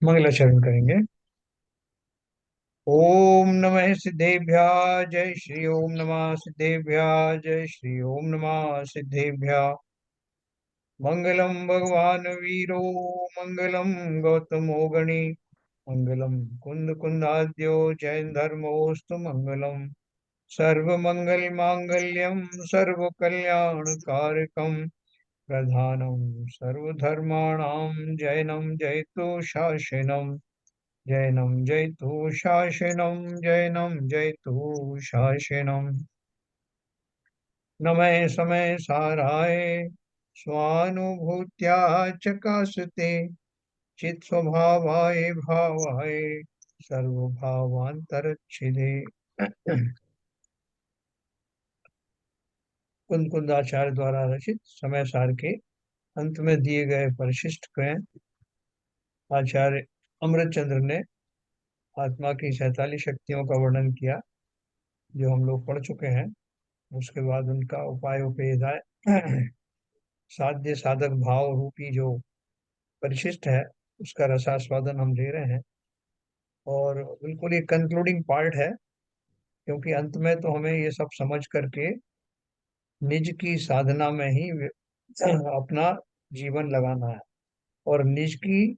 मंगलाचरण करेंगे। ओम नमः सिद्धेभ्य जय श्री ओम नमः सिद्धेभ्य जय श्री ओम नमः सिद्धेभ्य। मंगलम भगवान वीरो मंगलम गौतमो गणी मंगलम कुंद कुंदाद्यो जैन धर्मोस्तु मंगलम। सर्व मंगल मांगल्यम सर्व कल्याण कारकम प्रधानम सर्वधर्माणां जैनम जयतु शासनम। जैनम जयतु शासनम जैनम जयतु शासनम। नमः समय साराय स्वानुभूत्या चकासते चित स्वभावाय भावाय सर्वभावांतरच्छिदे। कुंद कुंदाचार्य द्वारा रचित समय सार के अंत में दिए गए परिशिष्ट में आचार्य अमृतचंद्र ने आत्मा की 47 शक्तियों का वर्णन किया, जो हम लोग पढ़ चुके हैं। उसके बाद उनका उपाय उपेय साध्य साधक भाव रूपी जो परिशिष्ट है, उसका रसास्वादन हम ले रहे हैं। और बिल्कुल ये कंक्लूडिंग पार्ट है, क्योंकि अंत में तो हमें ये सब समझ करके निज की साधना में ही अपना जीवन लगाना है। और निज की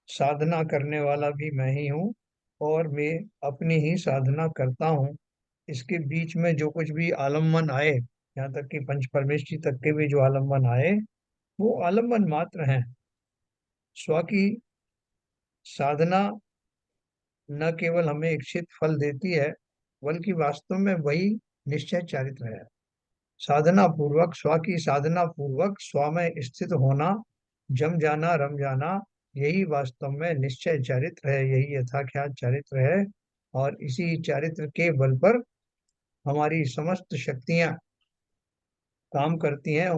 साधना करने वाला भी मैं ही हूँ, और मैं अपनी ही साधना करता हूँ। इसके बीच में जो कुछ भी आलम्बन आए, यहाँ तक कि पंच परमेष्टि तक के भी जो आलम्बन आए, वो आलम्बन मात्र हैं। स्व की साधना न केवल हमें इच्छित फल देती है, बल्कि वास्तव में वही निश्चय चारित्र है। साधना पूर्वक, स्व की साधना पूर्वक स्व में स्थित होना, जम जाना रम जाना, यही वास्तव में निश्चय चारित्र है, यही यथाख्यात चारित्र है। और इसी चारित्र के बल पर हमारी समस्त शक्तियां काम करती हैं,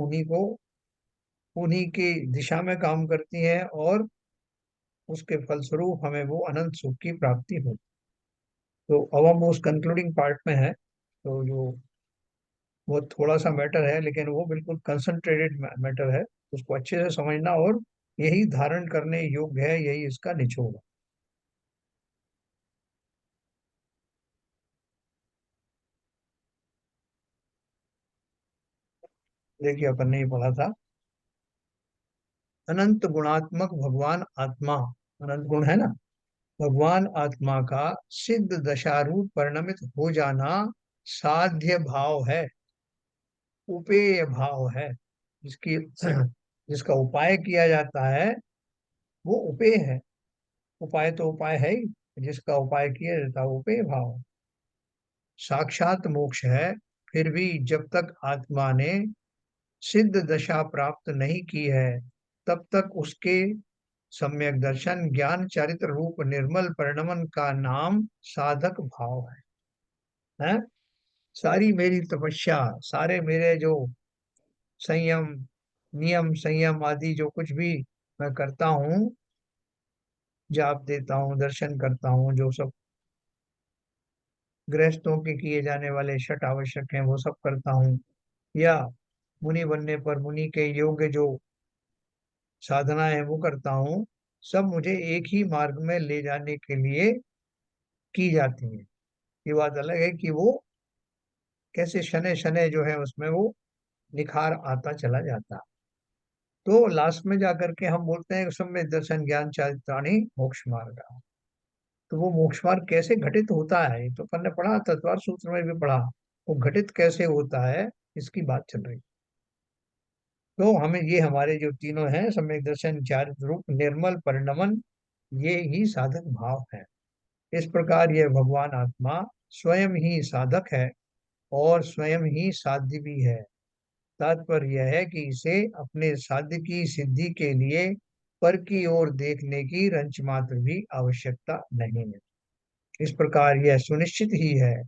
उन्हीं की दिशा में काम करती हैं, और उसके फलस्वरूप हमें वो अनंत सुख की प्राप्ति होती। तो अब हम उस कंक्लूडिंग पार्ट में है, तो जो वो थोड़ा सा मैटर है, लेकिन वो बिल्कुल कंसंट्रेटेड मैटर है। उसको अच्छे से समझना, और यही धारण करने योग्य है, यही इसका निचोड़ है। देखिए, अपन ने ये पढ़ा था, अनंत गुणात्मक भगवान आत्मा, अनंत गुण है ना, भगवान आत्मा का सिद्ध दशारूप परिणमित हो जाना साध्य भाव है, उपेय भाव है। जिसकी जिसका उपाय किया जाता है, वो उपेय है। उपाय तो उपाय है ही, जिसका उपाय किया जाता है वो उपेय भाव है। साक्षात मोक्ष है। फिर भी जब तक आत्मा ने सिद्ध दशा प्राप्त नहीं की है, तब तक उसके सम्यक दर्शन ज्ञान चारित्र रूप निर्मल परिणमन का नाम साधक भाव है। सारी मेरी तपस्या, सारे मेरे जो संयम, नियम संयम आदि जो कुछ भी मैं करता हूँ, जाप देता हूँ, दर्शन करता हूँ, जो सब गृहस्थों के किए जाने वाले छठ आवश्यक हैं वो सब करता हूँ, या मुनि बनने पर मुनि के योग्य जो साधना है वो करता हूँ, सब मुझे एक ही मार्ग में ले जाने के लिए की जाती है। ये बात अलग है कि वो कैसे शनै शनै जो है उसमें वो निखार आता चला जाता। तो लास्ट में जाकर के हम बोलते हैं सब में दर्शन ज्ञान चारित्राणी मोक्ष मार्ग। तो वो मोक्ष मार्ग कैसे घटित होता है, ये तो अपन ने पढ़ा, तत्वार सूत्र में भी पढ़ा। वो घटित कैसे होता है, इसकी बात चल रही। तो हमें ये हमारे जो तीनों हैं, सम्यक दर्शन चारित्र रूप निर्मल परिणमन, ये ही साधक भाव है। इस प्रकार यह भगवान आत्मा स्वयं ही साधक है, और स्वयं ही साध्य भी है। तात्पर्य यह है कि इसे अपने साध्य की सिद्धि के लिए पर की ओर देखने की रंच मात्र भी आवश्यकता नहीं है। इस प्रकार यह सुनिश्चित ही है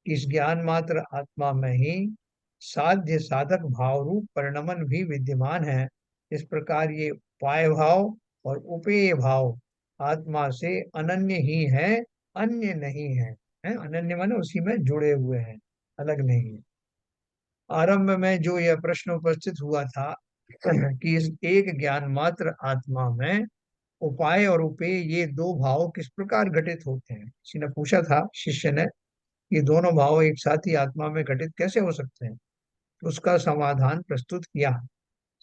कि इस ज्ञान मात्र आत्मा में ही साध्य साधक भाव रूप परिणमन भी विद्यमान है। इस प्रकार ये उपाय भाव और उपेय भाव आत्मा से अनन्य ही है, अन्य नहीं है, अनन्य माने उसी में जुड़े हुए हैं, अलग नहीं है। आरंभ में जो यह प्रश्न उपस्थित हुआ था कि इस एक ज्ञान मात्र आत्मा में उपाय और उपेय ये दो भाव किस प्रकार घटित होते हैं? किसी ने पूछा था शिष्य ने, ये दोनों भाव एक साथ ही आत्मा में घटित कैसे हो सकते हैं? तो उसका समाधान प्रस्तुत किया।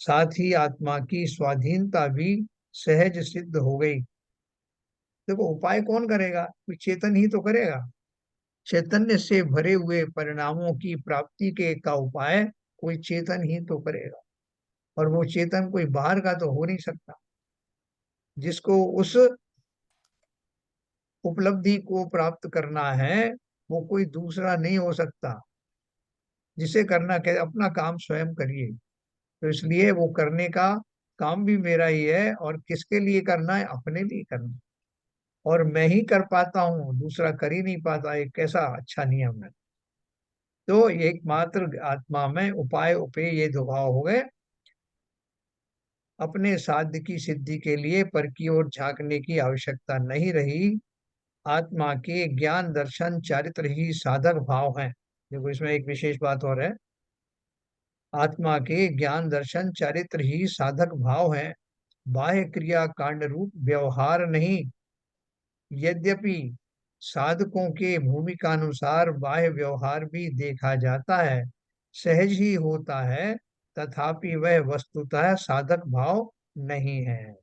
साथ ही आत्मा की स्वाधीनता भी सहज सिद्ध हो गई। देखो, उपाय कौन करेगा? कोई चेतन ही तो करेगा। चैतन्य से भरे हुए परिणामों की प्राप्ति के का उपाय कोई चेतन ही तो करेगा, और वो चेतन कोई बाहर का तो हो नहीं सकता। जिसको उस उपलब्धि को प्राप्त करना है, वो कोई दूसरा नहीं हो सकता। जिसे करना क्या, अपना काम स्वयं करिए। तो इसलिए वो करने का काम भी मेरा ही है, और किसके लिए करना है? अपने लिए करना है। और मैं ही कर पाता हूँ, दूसरा कर ही नहीं पाता, एक कैसा अच्छा नियम है। तो एकमात्र आत्मा में उपाय उपेय ये दो भाव हो गए। अपने साध्य की सिद्धि के लिए पर की ओर झांकने की आवश्यकता नहीं रही। आत्मा के ज्ञान दर्शन चारित्र ही साधक भाव हैं। देखो, इसमें एक विशेष बात और है। आत्मा के ज्ञान दर्शन चारित्र ही साधक भाव हैं, बाह्य क्रिया कांड रूप व्यवहार नहीं। यद्यपि साधकों के भूमिकानुसार बाह्य व्यवहार भी देखा जाता है, सहज ही होता है, तथापि वह वस्तुतः साधक भाव नहीं है।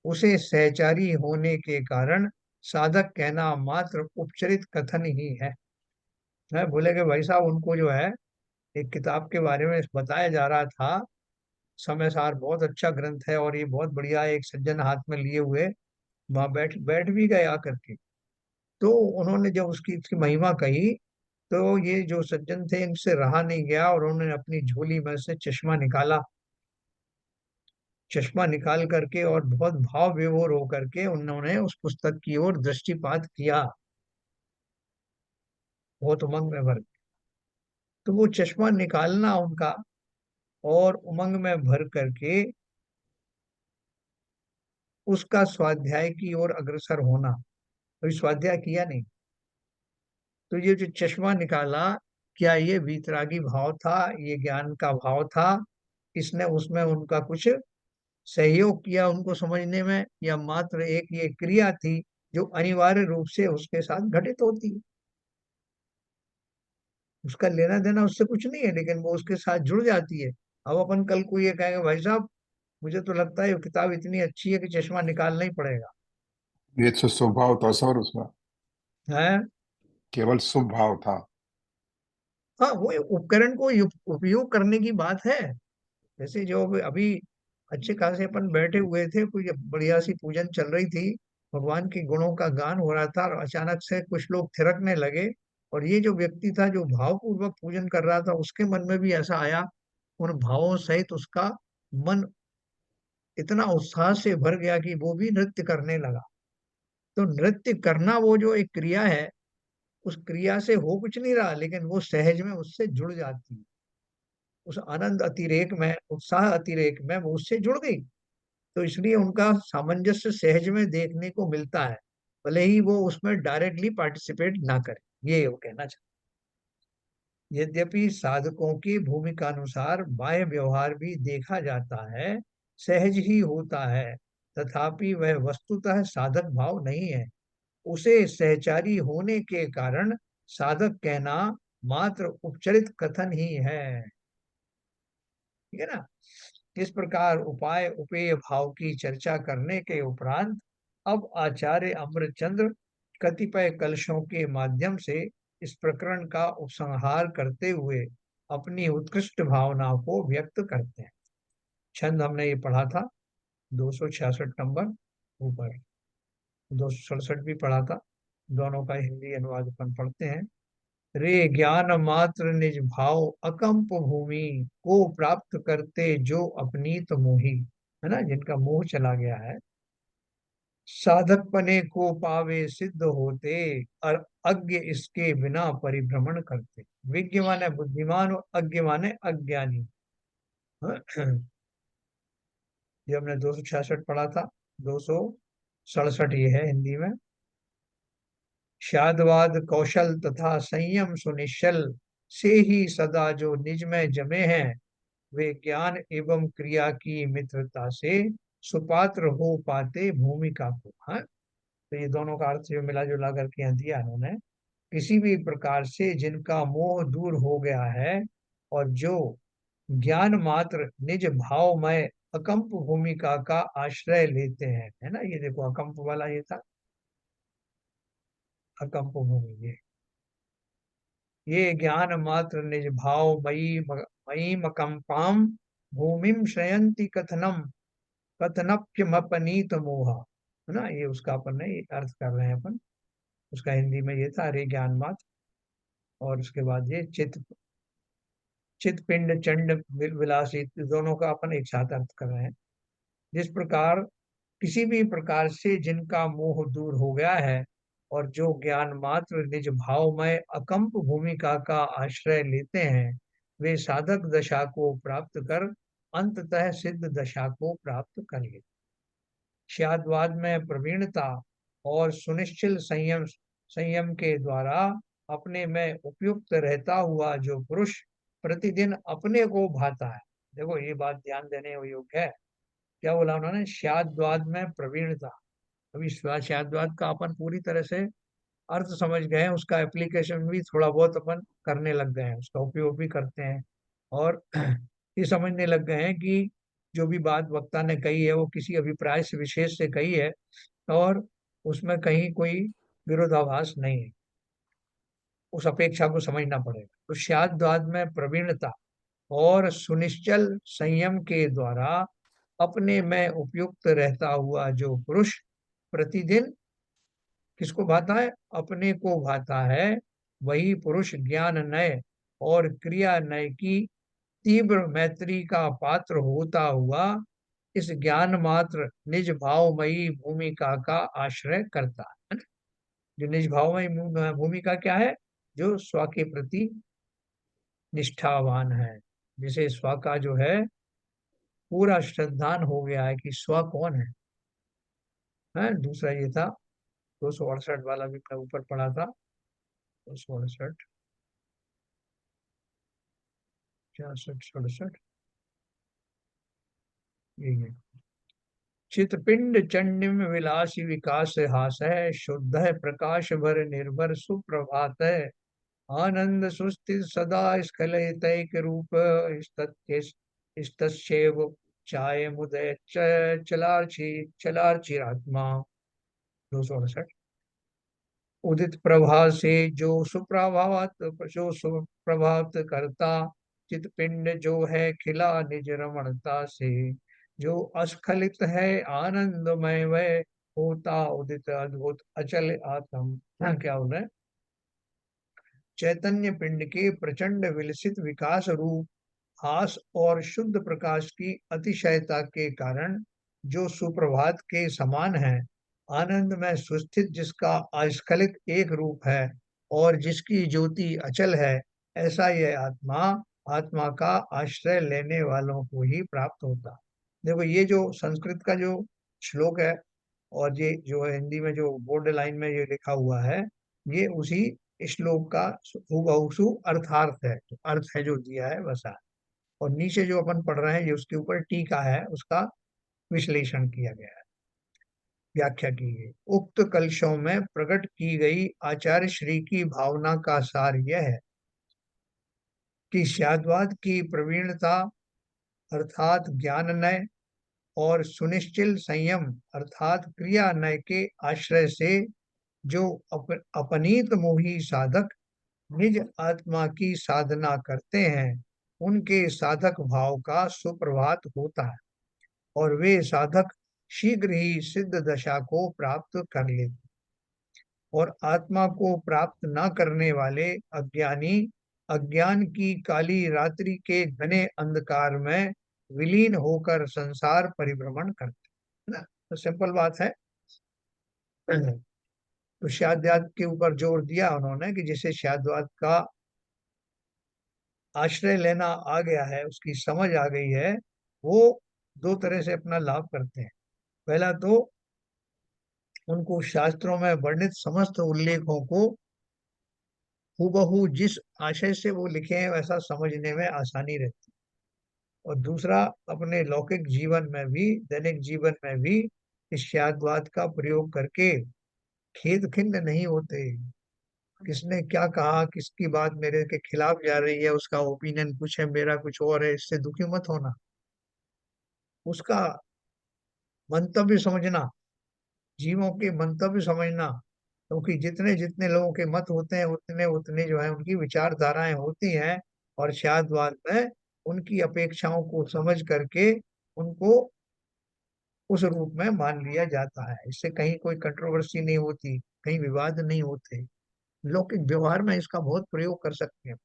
उसे सहचारी होने के कारण साधक कहना मात्र उपचरित कथन ही है। मैं बोले कि भाई साहब, उनको जो है एक किताब के बारे में बताया जा रहा था। समय सार बहुत अच्छा ग्रंथ है, और ये बहुत बढ़िया है। एक सज्जन हाथ में लिए हुए वहां बैठ बैठ भी गए आकर के। तो उन्होंने जब उसकी महिमा कही, तो ये जो सज्जन थे इनसे रहा नहीं गया, और उन्होंने अपनी झोली में से चश्मा निकाला। चश्मा निकाल करके और बहुत भाव विभोर होकर के उन्होंने उस पुस्तक की ओर दृष्टिपात किया, बहुत उमंग में भर। तो वो चश्मा निकालना उनका, और उमंग में भर करके उसका स्वाध्याय की ओर अग्रसर होना। अभी स्वाध्याय किया नहीं। तो ये जो चश्मा निकाला, क्या ये वीतरागी भाव था? ये ज्ञान का भाव था? इसने उसमें उनका कुछ सहयोग किया उनको समझने में, या मात्र एक ये क्रिया थी जो अनिवार्य रूप से उसके साथ घटित होती है? उसका लेना देना उससे कुछ नहीं है, लेकिन वो उसके साथ जुड़ जाती है। अब अपन कल को ये कहेंगे, भाई साहब मुझे तो लगता है ये किताब इतनी अच्छी है कि चश्मा निकालना ही पड़ेगा। ये तो शुभ भाव था सर उसमें। है। केवल शुभ भाव था। हाँ, वो उपकरण को उपयोग करने की बात है। जैसे जो अभी अच्छे खासे अपन बैठे हुए थे, कोई बढ़िया सी पूजन चल रही थी, भगवान के गुणों का गान हो रहा था, और अचानक से कुछ लोग थिरकने लगे। और ये जो व्यक्ति था जो भावपूर्वक पूजन कर रहा था, उसके मन में भी ऐसा आया। उन भावों सहित उसका मन इतना उत्साह से भर गया कि वो भी नृत्य करने लगा। तो नृत्य करना वो जो एक क्रिया है, उस क्रिया से हो कुछ नहीं रहा, लेकिन वो सहज में उससे जुड़ जाती है। उस आनंद अतिरेक में, उत्साह अतिरेक में वो उससे जुड़ गई। तो इसलिए उनका सामंजस्य सहज में देखने को मिलता है, भले ही वो उसमें डायरेक्टली पार्टिसिपेट ना करे। ये वो कहना चाहते। यद्यपि साधकों की भूमिका अनुसार बाह्य व्यवहार भी देखा जाता है, सहज ही होता है, तथापि वह वस्तुतः साधक भाव नहीं है। उसे सहचारी होने के कारण साधक कहना मात्र उपचरित कथन ही है। ठीक है ना? इस प्रकार उपाय उपेय भाव की चर्चा करने के उपरांत अब आचार्य अमरचंद्र कतिपय कलशों के माध्यम से इस प्रकरण का उपसंहार करते हुए अपनी उत्कृष्ट भावना को व्यक्त करते हैं। छंद हमने ये पढ़ा था, 266 नंबर ऊपर, 267 भी पढ़ा था। दोनों का हिंदी अनुवाद अपन पढ़ते हैं। रे ज्ञान मात्र निज भाव अकंप भूमि को प्राप्त करते जो अपनीत मोही। है ना, जिनका मोह चला गया है। साधक पने को पावे सिद्ध होते, और अज्ञ इसके बिना परिभ्रमण करते। विज्ञ माने बुद्धिमान, और अज्ञ माने अज्ञानी। ये हमने 266 पढ़ा था। 267 ये है हिंदी में। शादवाद कौशल तथा संयम सुनिश्चल से ही सदा जो निज में जमे हैं, वे ज्ञान एवं क्रिया की मित्रता से सुपात्र हो पाते भूमिका को। हाँ, तो ये दोनों का अर्थ जो मिला जुला करके यहाँ दिया उन्होंने। किसी भी प्रकार से जिनका मोह दूर हो गया है और जो ज्ञान मात्र निज भावमय अकंप भूमिका का आश्रय लेते हैं, है ना। ये देखो अकंप वाला ये था, अकंप भूमि ये ज्ञान मात्र निज भाव मयी मकंपाम भूमिम शयंती कथनम कथनप्यमपनीत मोह, है ना। ये उसका अपन ने अर्थ कर रहे हैं अपन। उसका हिंदी में ये था, अरे ज्ञान मात्र, और उसके बाद ये चित पिंड चंड विलासी, दोनों का अपन एक साथ अर्थ कर रहे हैं। जिस प्रकार किसी भी प्रकार से जिनका मोह दूर हो गया है और जो ज्ञान मात्र निज भावमय अकंप भूमिका का आश्रय लेते हैं, वे साधक दशा को प्राप्त कर अंततः सिद्ध दशा को प्राप्त कर लेते। शाद्वाद में प्रवीणता और सुनिश्चित संयम संयम के द्वारा अपने में उपयुक्त रहता हुआ जो पुरुष प्रतिदिन अपने को भाता है। देखो ये बात ध्यान देने योग्य है। क्या बोला उन्होंने? शाद्वाद में प्रवीणता। अभी शाद्वाद का अपन पूरी तरह से अर्थ समझ गए हैं, उसका एप्लीकेशन भी थोड़ा बहुत अपन करने लग गए हैं, उसका उपयोग भी करते हैं। और ये समझने लग गए हैं कि जो भी बात वक्ता ने कही है वो किसी अभिप्राय से विशेष से कही है, और उसमें कहीं कोई विरोधाभास नहीं है। उस अपेक्षा को समझना पड़ेगा। तो शाद्वाद में प्रवीणता और सुनिश्चल संयम के द्वारा अपने में उपयुक्त रहता हुआ जो पुरुष प्रतिदिन किसको भाता है? अपने को भाता है। वही पुरुष ज्ञान नय और क्रिया नय की तीव्र मैत्री का पात्र होता हुआ इस ज्ञान मात्र निज भावमयी भूमिका का आश्रय करता है। जो निज भावमयी भूमिका क्या है? जो स्व के प्रति निष्ठावान है, जिसे स्व का जो है पूरा श्रद्धान हो गया है कि स्व कौन है। दूसरा ये था 268 वाला भी मैं ऊपर पढ़ा था, 268, 66, 67, ये चितपिंड चंडिम विलासी विकास हास है, शुद्ध है प्रकाश भर निर्भर सुप्रभात है, आनंद सुस्थित सदा स्खलितैक रूप स्तस्यैव चाय मुदय चलार्चिरात्मा। 268, उदित प्रभा से जो सुप्रभात करता, चितपिंड जो है खिला निज रमणता से, जो अस्खलित है आनंदमय वह होता उदित अद्भुत अचल आत्म। क्या बोल रहे हैं? चैतन्य पिंड के प्रचंड विलसित विकास रूप हास और शुद्ध प्रकाश की अतिशयता के कारण जो सुप्रभात के समान है, आनंद में सुस्थित जिसका अस्खलित एक रूप है और जिसकी ज्योति अचल है, ऐसा यह आत्मा आत्मा का आश्रय लेने वालों को ही प्राप्त होता। देखो ये जो संस्कृत का जो श्लोक है और ये जो है हिंदी में जो बोर्ड लाइन में ये लिखा हुआ है, ये उसी श्लोक का हुबहू अर्थार्थ है। तो अर्थ है जो दिया है वैसा। और नीचे जो अपन पढ़ रहे हैं ये उसके ऊपर टीका है, उसका विश्लेषण किया गया है, व्याख्या की गई। उक्त कलशों में प्रकट की गई आचार्य श्री की भावना का सार यह है कि शाद्वाद की प्रवीणता अर्थात ज्ञान नय और सुनिश्चिल संयम अर्थात क्रिया नय के आश्रय से जो अपनीत मोही साधक निज आत्मा की साधना करते हैं, उनके साधक भाव का सुप्रभात होता है और वे साधक शीघ्र ही सिद्ध दशा को प्राप्त कर लेते। और आत्मा को प्राप्त न करने वाले अज्ञानी अज्ञान की काली रात्रि के घने अंधकार में विलीन होकर संसार परिभ्रमण करते हैं, ना। तो सिंपल बात है। तो शाद्वाद के ऊपर जोर दिया उन्होंने कि जिसे शाद्वाद का आश्रय लेना आ गया है, उसकी समझ आ गई है, वो दो तरह से अपना लाभ करते हैं। पहला तो उनको शास्त्रों में वर्णित समस्त उल्लेखों को हूबहू जिस आशय से वो लिखे हैं वैसा समझने में आसानी रहती और दूसरा अपने लौकिक जीवन में भी, दैनिक जीवन में भी इस शादवाद का प्रयोग करके खेद खिन्न नहीं होते। किसने क्या कहा, किसकी बात मेरे के खिलाफ जा रही है, उसका ओपिनियन कुछ है, मेरा कुछ और है, इससे दुखी मत होना। उसका मंतव्य समझना, जीवों के मंतव्य समझना, क्योंकि जितने जितने लोगों के मत होते हैं उतने उतने जो है उनकी विचारधाराएं होती हैं। और शायदवाद में उनकी अपेक्षाओं को समझ करके उनको उस रूप में मान लिया जाता है। इससे कहीं कोई कंट्रोवर्सी नहीं होती, कहीं विवाद नहीं होते। लौकिक व्यवहार में इसका बहुत प्रयोग कर सकते हैं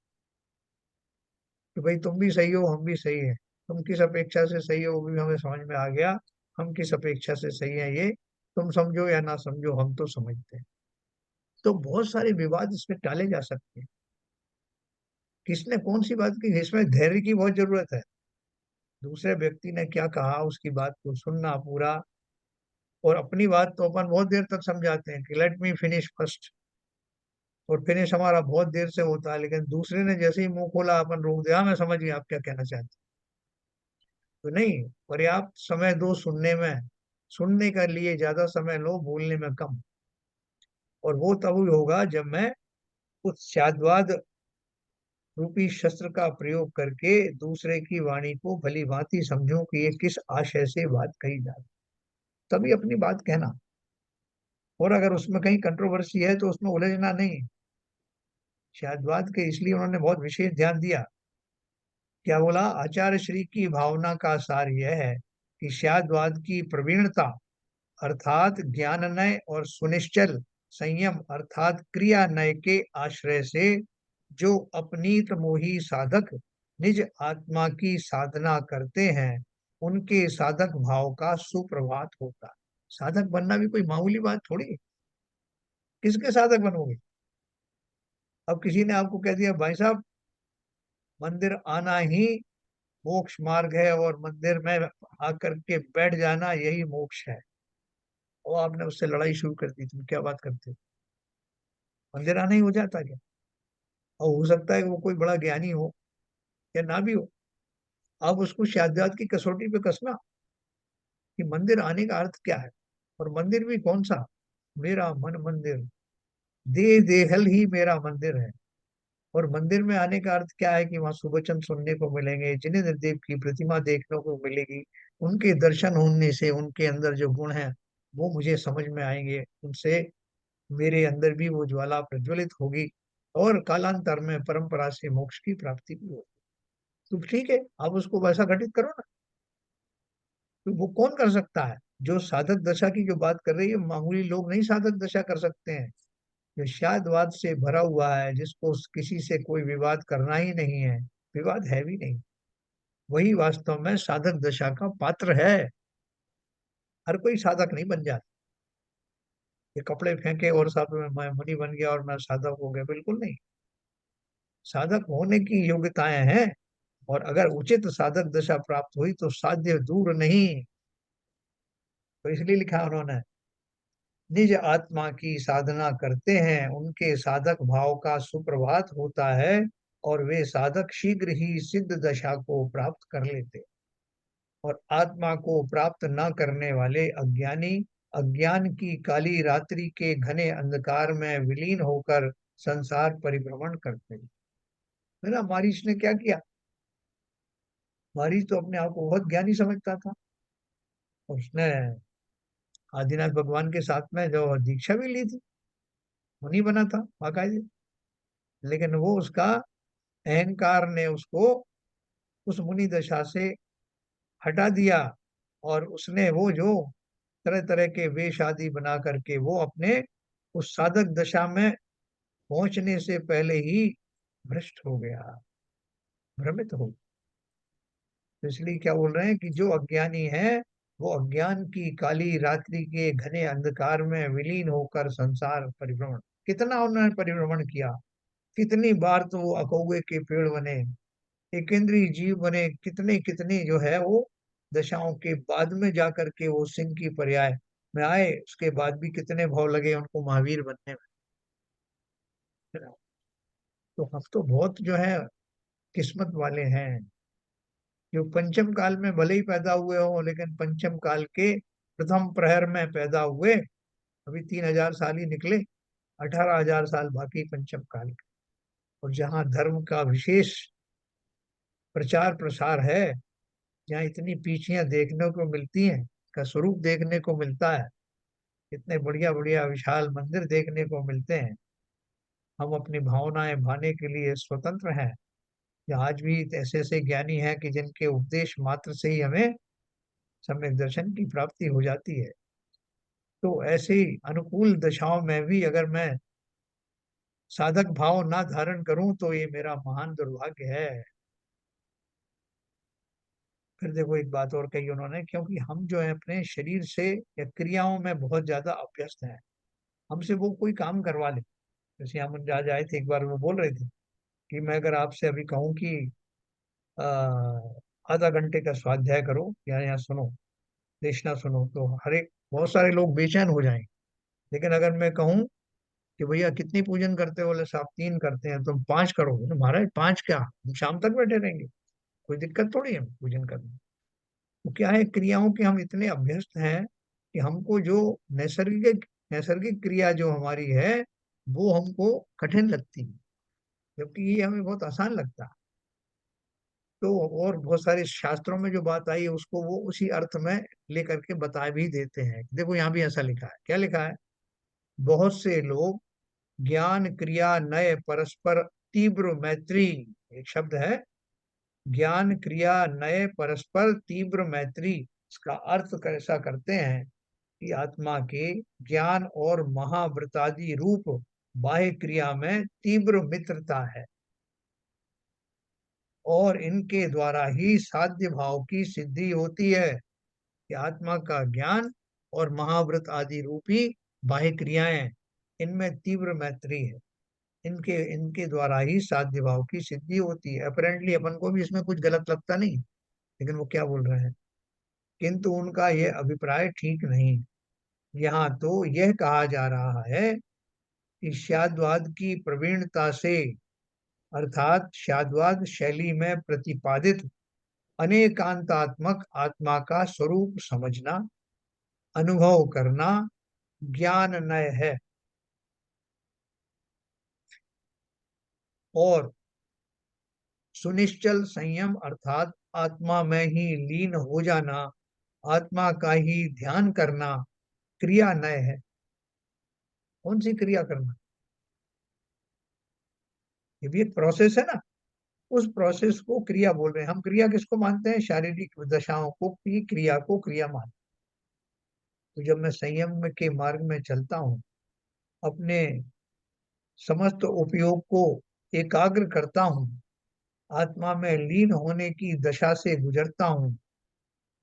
कि भाई तुम भी सही हो, हम भी सही है, तुम किस अपेक्षा से सही हो वो भी हमें समझ में आ गया, हम किस अपेक्षा से सही है ये तुम समझो या ना समझो, हम तो समझते हैं। तो बहुत सारे विवाद इसमें टाले जा सकते हैं। किसने कौन सी बात की, इसमें धैर्य की बहुत जरूरत है। दूसरे व्यक्ति ने क्या कहा उसकी बात को सुनना पूरा, और अपनी बात तो अपन बहुत देर तक समझाते हैं कि लेट मी फिनिश फर्स्ट, और फिनिश हमारा बहुत देर से होता है, लेकिन दूसरे ने जैसे ही मुंह खोला अपन रोक दिया, "हाँ, मैं समझ गया आप क्या कहना चाहते हैं।" तो नहीं, पर्याप्त समय दो सुनने में, सुनने का लिए ज्यादा समय लो, बोलने में कम। और वो तब ही होगा जब मैं उस शाद्वाद रूपी शस्त्र का प्रयोग करके दूसरे की वाणी को भली भांति समझूं कि ये किस आशय से बात कही जाए, तभी अपनी बात कहना। और अगर उसमें कहीं कंट्रोवर्सी है तो उसमें उलझना नहीं। शाद्वाद के इसलिए उन्होंने बहुत विशेष ध्यान दिया। क्या बोला, आचार्य श्री की भावना का सार यह है कि शाद्वाद की प्रवीणता अर्थात ज्ञाननय और सुनिश्चल संयम अर्थात क्रिया नय के आश्रय से जो अपनीत मोही साधक निज आत्मा की साधना करते हैं, उनके साधक भाव का सुप्रभात होता है। साधक बनना भी कोई मामूली बात थोड़ी है। किसके साधक बनोगे? अब किसी ने आपको कह दिया भाई साहब मंदिर आना ही मोक्ष मार्ग है और मंदिर में आकर के बैठ जाना यही मोक्ष है, और आपने उससे लड़ाई शुरू कर दी, तुम क्या बात करते हो? मंदिर आना ही हो जाता क्या? और हो सकता है कि वो कोई बड़ा ज्ञानी हो या ना भी हो। अब उसको शाद्यात की कसौटी पे कसना कि मंदिर आने का अर्थ क्या है, और मंदिर भी कौन सा? मेरा मन मंदिर, देहल ही मेरा मंदिर है। और मंदिर में आने का अर्थ क्या है कि वहां सुवचन सुनने को मिलेंगे, जिनेंद्र देव की प्रतिमा देखने को मिलेगी, उनके दर्शन होने से उनके अंदर जो गुण है वो मुझे समझ में आएंगे, उनसे मेरे अंदर भी वो ज्वाला प्रज्वलित होगी, और कालांतर में परंपरा से मोक्ष की प्राप्ति भी होगी। तो ठीक है, आप उसको वैसा घटित करो ना। तो वो कौन कर सकता है? जो साधक दशा की जो बात कर रही है, मामूली लोग नहीं साधक दशा कर सकते हैं। जो शादवाद से भरा हुआ है, जिसको किसी से कोई विवाद करना ही नहीं है, विवाद है भी नहीं, वही वास्तव में साधक दशा का पात्र है। हर कोई साधक नहीं बन जाता। ये कपड़े फेंके और साथ में मैं मुनि बन गया और मैं साधक हो गया, बिल्कुल नहीं। साधक होने की योग्यताएं हैं, और अगर उचित साधक दशा प्राप्त हुई तो साध्य दूर नहीं। तो इसलिए लिखा उन्होंने, निज आत्मा की साधना करते हैं, उनके साधक भाव का सुप्रभात होता है, और वे साधक शीघ्र ही सिद्ध दशा को प्राप्त कर लेते। और आत्मा को प्राप्त न करने वाले अज्ञानी अज्ञान की काली रात्रि के घने अंधकार में विलीन होकर संसार परिभ्रमण करते हैं। है ना, मारीच ने क्या किया? मारीच तो अपने आप को बहुत ज्ञानी समझता था। उसने आदिनाथ भगवान के साथ में जो दीक्षा भी ली थी, मुनि बना था बाकायदे। लेकिन वो उसका अहंकार ने उसको उस मुनि दशा से हटा दिया, और उसने वो जो तरह तरह के वेश आदि बना करके वो अपने उस साधक दशा में पहुंचने से पहले ही भ्रष्ट हो गया, भ्रमित हो। तो इसलिए क्या बोल रहे हैं कि जो अज्ञानी है वो अज्ञान की काली रात्रि के घने अंधकार में विलीन होकर संसार परिभ्रमण, कितना उन्होंने परिभ्रमण किया, कितनी बार तो वो अकौए के पेड़ बने, एकेंद्रीय जीव बने, कितने कितने जो है वो दशाओं के बाद में जाकर के वो सिंह की पर्याय में आए, उसके बाद भी कितने भाव लगे उनको महावीर बनने में। तो हम तो बहुत जो है किस्मत वाले हैं जो पंचम काल में भले ही पैदा हुए हो, लेकिन पंचम काल के प्रथम प्रहर में पैदा हुए, अभी 3,000 साल ही निकले, 18,000 साल बाकी पंचम काल के। और जहाँ धर्म का विशेष प्रचार प्रसार है, जहाँ इतनी पीढ़ियां देखने को मिलती हैं, का स्वरूप देखने को मिलता है, इतने बढ़िया बढ़िया विशाल मंदिर देखने को मिलते हैं, हम अपनी भावनाएं भाने के लिए स्वतंत्र हैं। या आज भी ऐसे ऐसे ज्ञानी हैं कि जिनके उपदेश मात्र से ही हमें सम्यक दर्शन की प्राप्ति हो जाती है। तो ऐसी अनुकूल दशाओं में भी अगर मैं साधक भाव ना धारण करूं तो ये मेरा महान दुर्भाग्य है। फिर देखो एक बात और कही उन्होंने, क्योंकि हम जो है अपने शरीर से या क्रियाओं में बहुत ज्यादा अभ्यस्त हैं, हमसे वो कोई काम करवा ले। जैसे हम आज आए थे, एक बार वो बोल रहे थे कि मैं अगर आपसे अभी कहूँ कि आधा घंटे का स्वाध्याय करो या यहाँ सुनो, देशना सुनो, तो हर एक बहुत सारे लोग बेचैन हो जाएंगे। लेकिन अगर मैं कहूँ कि भैया कितनी पूजन करते हो, बोले साहब 3 करते हैं, तुम 5 करो, बोले महाराज 5 क्या, हम शाम तक बैठे रहेंगे, कोई दिक्कत थोड़ी है पूजन करने। तो क्या है, क्रियाओं के हम इतने अभ्यस्त हैं कि हमको जो नैसर्गिक नैसर्गिक क्रिया जो हमारी है वो हमको कठिन लगती है, जबकि ये हमें बहुत आसान लगता है। तो और बहुत सारे शास्त्रों में जो बात आई है उसको वो उसी अर्थ में लेकर के बता भी देते हैं। देखो यहाँ भी ऐसा लिखा है, क्या लिखा है, बहुत से लोग ज्ञान क्रिया नए परस्पर तीव्र मैत्री, एक शब्द है, ज्ञान क्रिया नए परस्पर तीव्र मैत्री, इसका अर्थ कैसा करते हैं कि आत्मा के ज्ञान और महाव्रतादि रूप बाह्य क्रिया में तीव्र मित्रता है, और इनके द्वारा ही साध्य भाव की सिद्धि होती है। कि आत्मा का ज्ञान और महाव्रत आदि रूपी बाह्य क्रियाएं, इनमें तीव्र मैत्री है, इनके इनके द्वारा ही साध्य भाव की सिद्धि होती है। अपेरेंटली अपन को भी इसमें कुछ गलत लगता नहीं, लेकिन वो क्या बोल रहे हैं, किंतु उनका यह अभिप्राय ठीक नहीं। यहाँ तो यह कहा जा रहा है कि शाद्वाद की प्रवीणता से, अर्थात शाद्वाद शैली में प्रतिपादित अनेकांतात्मक आत्मा का स्वरूप समझना, अनुभव करना ज्ञान नय है, और सुनिश्चल संयम अर्थात आत्मा में ही लीन हो जाना, आत्मा का ही ध्यान करना क्रिया नय है। कौन सी क्रिया करना, ये भी एक प्रोसेस है ना, उस प्रोसेस को क्रिया बोल रहे हैं। हम क्रिया किसको मानते हैं, शारीरिक दशाओं को की क्रिया को क्रिया मानते हैं। तो जब मैं संयम के मार्ग में चलता हूँ, अपने समस्त उपयोग को एकाग्र करता हूँ, आत्मा में लीन होने की दशा से गुजरता हूँ,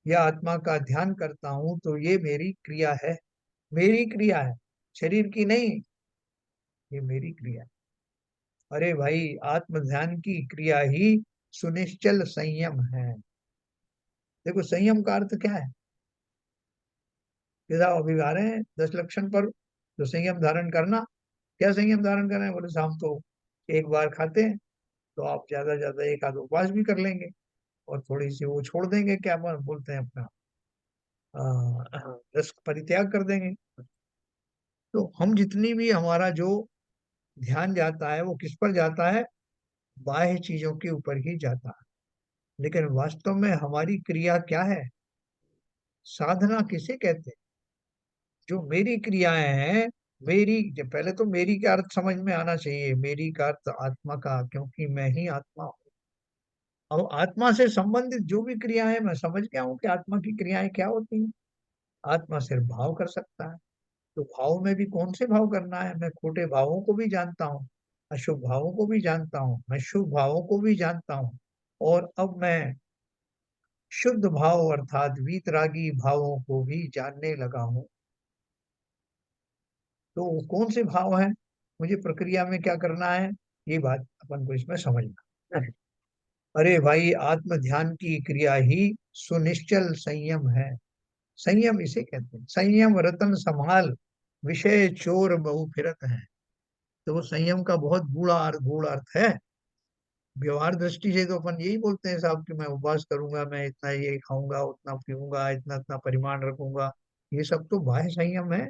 या आत्मा का ध्यान करता हूँ, तो ये मेरी क्रिया है, मेरी क्रिया है, शरीर की नहीं, ये मेरी क्रिया है। अरे भाई, आत्म ध्यान की क्रिया ही सुनिश्चल संयम है। देखो संयम का अर्थ क्या है, जैसा अभी आ रहे हैं 10 लक्षण पर, तो संयम धारण करना, क्या संयम धारण कर रहे हैं, बोले शाम तो एक बार खाते हैं, तो आप ज्यादा ज्यादा एक आध उपवास भी कर लेंगे, और थोड़ी सी वो छोड़ देंगे, क्या बोलते हैं अपना, रस परित्याग कर देंगे। तो हम जितनी भी हमारा जो ध्यान जाता है वो किस पर जाता है, बाह्य चीजों के ऊपर ही जाता है। लेकिन वास्तव में हमारी क्रिया क्या है, साधना किसे कहते हैं, जो मेरी क्रियाएं हैं, मेरी, पहले तो मेरी का अर्थ समझ में आना चाहिए, मेरी का अर्थ आत्मा का, क्योंकि मैं ही आत्मा हूँ। अब आत्मा से संबंधित जो भी क्रिया है, मैं समझ गया हूँ कि आत्मा की क्रियाएं क्या होती हैं। आत्मा सिर्फ भाव कर सकता है, तो भाव में भी कौन से भाव करना है, मैं खोटे भावों को भी जानता हूँ, अशुभ भावों को भी जानता हूँ, मैं शुभ भावों को भी जानता हूँ, और अब मैं शुद्ध भाव अर्थात वीतरागी भावों को भी जानने लगा हूँ। तो वो कौन से भाव हैं, मुझे प्रक्रिया में क्या करना है, ये बात अपन को इसमें समझना है। अरे भाई, आत्म ध्यान की क्रिया ही सुनिश्चल संयम है। संयम इसे कहते हैं, संयम रतन संभाल विषय चोर बहु फिरत है। तो वो संयम का बहुत गूढ़ा अर्थ है। व्यवहार दृष्टि से तो अपन यही बोलते हैं साहब कि मैं उपवास करूंगा, मैं इतना ये खाऊंगा, उतना पीऊंगा, इतना इतना परिमाण रखूंगा। ये सब तो बाह्य संयम है।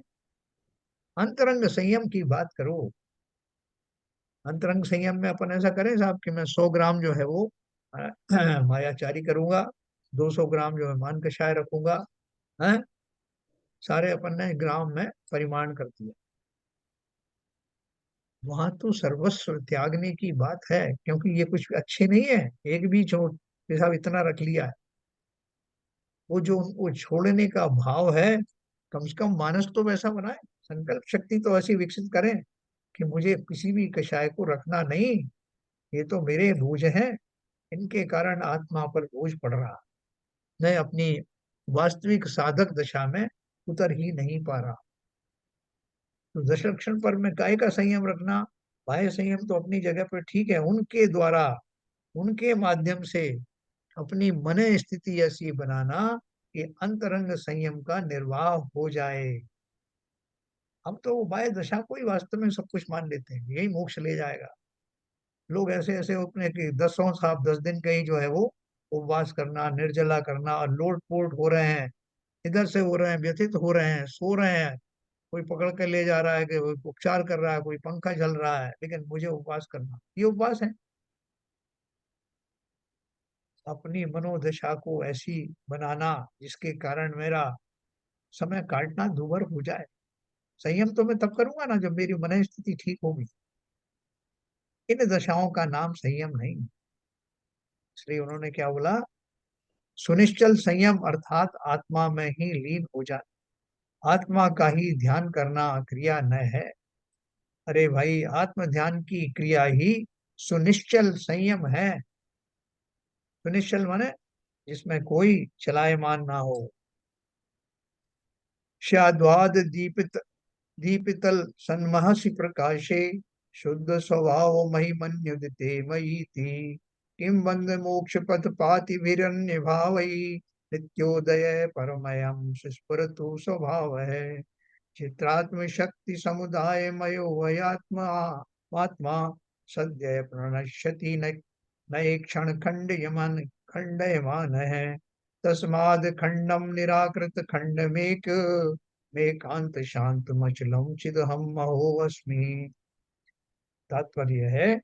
अंतरंग संयम की बात करो। अंतरंग संयम में अपन ऐसा करें साहब कि मैं 100 ग्राम जो है वो मायाचारी करूंगा, 200 ग्राम जो है मान कषाय रखूंगा। है, सारे अपन ने ग्राम में परिमाण कर दिया। वहां तो सर्वस्व त्यागने की बात है, क्योंकि ये कुछ अच्छे नहीं है। एक भी छोड़ कि साहब इतना रख लिया है। वो जो उनको छोड़ने का भाव है, कम से कम मानस तो वैसा बनाए, संकल्प शक्ति तो ऐसी विकसित करें कि मुझे किसी भी कषाय को रखना नहीं। ये तो मेरे बोझ हैं, इनके कारण आत्मा पर बोझ पड़ रहा, मैं अपनी वास्तविक साधक दशा में उतर ही नहीं पा रहा। तो दश लक्षण पर में काय का संयम रखना, बाह्य संयम तो अपनी जगह पर ठीक है, उनके द्वारा, उनके माध्यम से अपनी मन स्थिति ऐसी बनाना कि अंतरंग संयम का निर्वाह हो जाए। हम तो बाह्य दशा को ही वास्तव में सब कुछ मान लेते हैं, यही मोक्ष ले जाएगा। लोग ऐसे ऐसे अपने कि 10 दिन का ही जो है वो उपवास करना, निर्जला करना, और लोट पोट हो रहे हैं, इधर से हो रहे हैं, व्यथित हो रहे हैं, सो रहे हैं। कोई पकड़ के ले जा रहा है कि कोई उपचार कर रहा है, कोई पंखा चल रहा है, लेकिन मुझे उपवास करना, ये उपवास है। अपनी मनोदशा को ऐसी बनाना जिसके कारण मेरा समय काटना दूभर हो जाए। संयम तो मैं तब करूंगा ना जब मेरी मन स्थिति ठीक होगी। इन दशाओं का नाम संयम नहीं। इसलिए उन्होंने क्या बोला, सुनिश्चल संयम अर्थात आत्मा में ही लीन हो जा, आत्मा का ही ध्यान करना क्रिया न है। अरे भाई, आत्म ध्यान की क्रिया ही सुनिश्चल संयम है। सुनिश्चल माने जिसमें कोई चलायमान ना हो। शाद्वाद दीपित दीपितल सन्महसि प्रकाशे, शुद्ध स्वभाव महिमन्युदिते मयि थी, किम बंद मोक्ष पथ पाति विरण्य भावई, नित्योदय परमयम सुस्फुरतु स्वभाव है। चित्रात्म शक्ति समुदाय मयो वयात्मा आत्मा, सद्य प्रणश्यति न नए क्षण खंड यमन खंडयमान है। तस्माद खंडम निराकृत खंड में कांत शांत मचलम चिद हम महो अस्मि। तात्पर्य है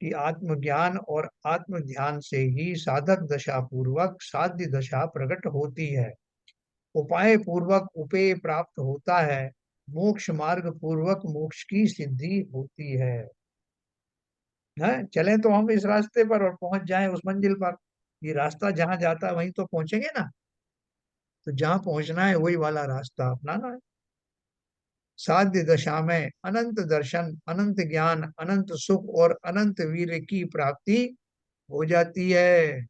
कि आत्मज्ञान और आत्म ध्यान से ही साधक दशा पूर्वक साध्य दशा प्रकट होती है, उपाय पूर्वक उपेय प्राप्त होता है, मोक्ष मार्ग पूर्वक मोक्ष की सिद्धि होती है। चलें तो हम इस रास्ते पर और पहुंच जाएं उस मंजिल पर। ये रास्ता जहां जाता है वहीं तो पहुंचेंगे ना। तो जहां पहुंचना है वही वाला रास्ता अपनाना है। साध्य दशा में अनंत दर्शन, अनंत ज्ञान, अनंत सुख और अनंत वीर की प्राप्ति हो जाती है।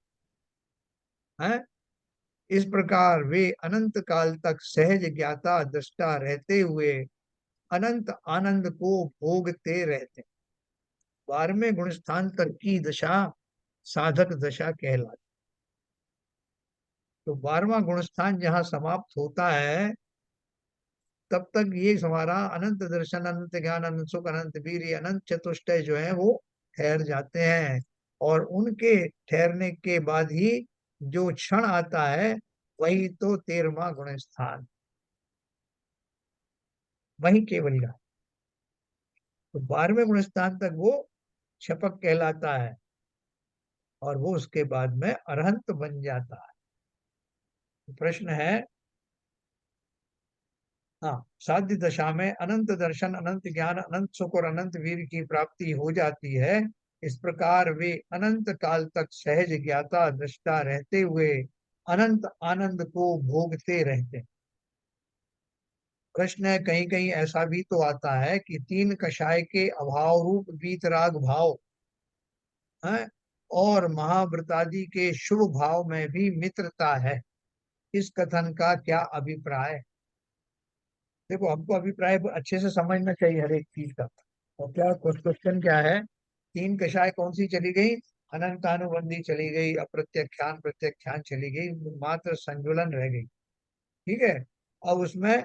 इस प्रकार वे अनंत काल तक सहज ज्ञाता दृष्टा रहते हुए अनंत आनंद को भोगते रहते। 12वें गुण स्थान तक की दशा साधक दशा कहलाती। तो 12वां गुण स्थान जहाँ समाप्त होता है, तब तक ये हमारा अनंत दर्शन, अनंत ज्ञान, अनंत सुख, अनंत वीर, ये अनंत चतुष्टय जो है वो ठहर जाते हैं। और उनके ठहरने के बाद ही जो क्षण आता है वही तो 13वां गुण स्थान, वही केवल का। तो 12वें गुण स्थान तक वो क्षपक कहलाता है, और वो उसके बाद में अरहंत बन जाता है। तो प्रश्न है, हाँ, साध्य दशा में अनंत दर्शन, अनंत ज्ञान, अनंत सुख और अनंत वीर की प्राप्ति हो जाती है। इस प्रकार वे अनंत काल तक सहज ज्ञाता दृष्टा रहते हुए अनंत आनंद को भोगते रहते हैं। प्रश्न है, कहीं कहीं ऐसा भी तो आता है कि तीन कषाय के अभाव रूप वीतराग भाव है, और महाव्रतादि के शुभ भाव में भी मित्रता है। इस कथन का क्या अभिप्राय? देखो, हमको अभिप्राय अच्छे से समझना चाहिए हर एक चीज का। और क्या क्वेश्चन क्या है? तीन कषाय कौन सी चली गई? अनंतानुबंधी चली गई, अप्रत्यक्षान प्रत्यक्षान चली गई, मात्र संजुलन रह गई। ठीक है। अब उसमें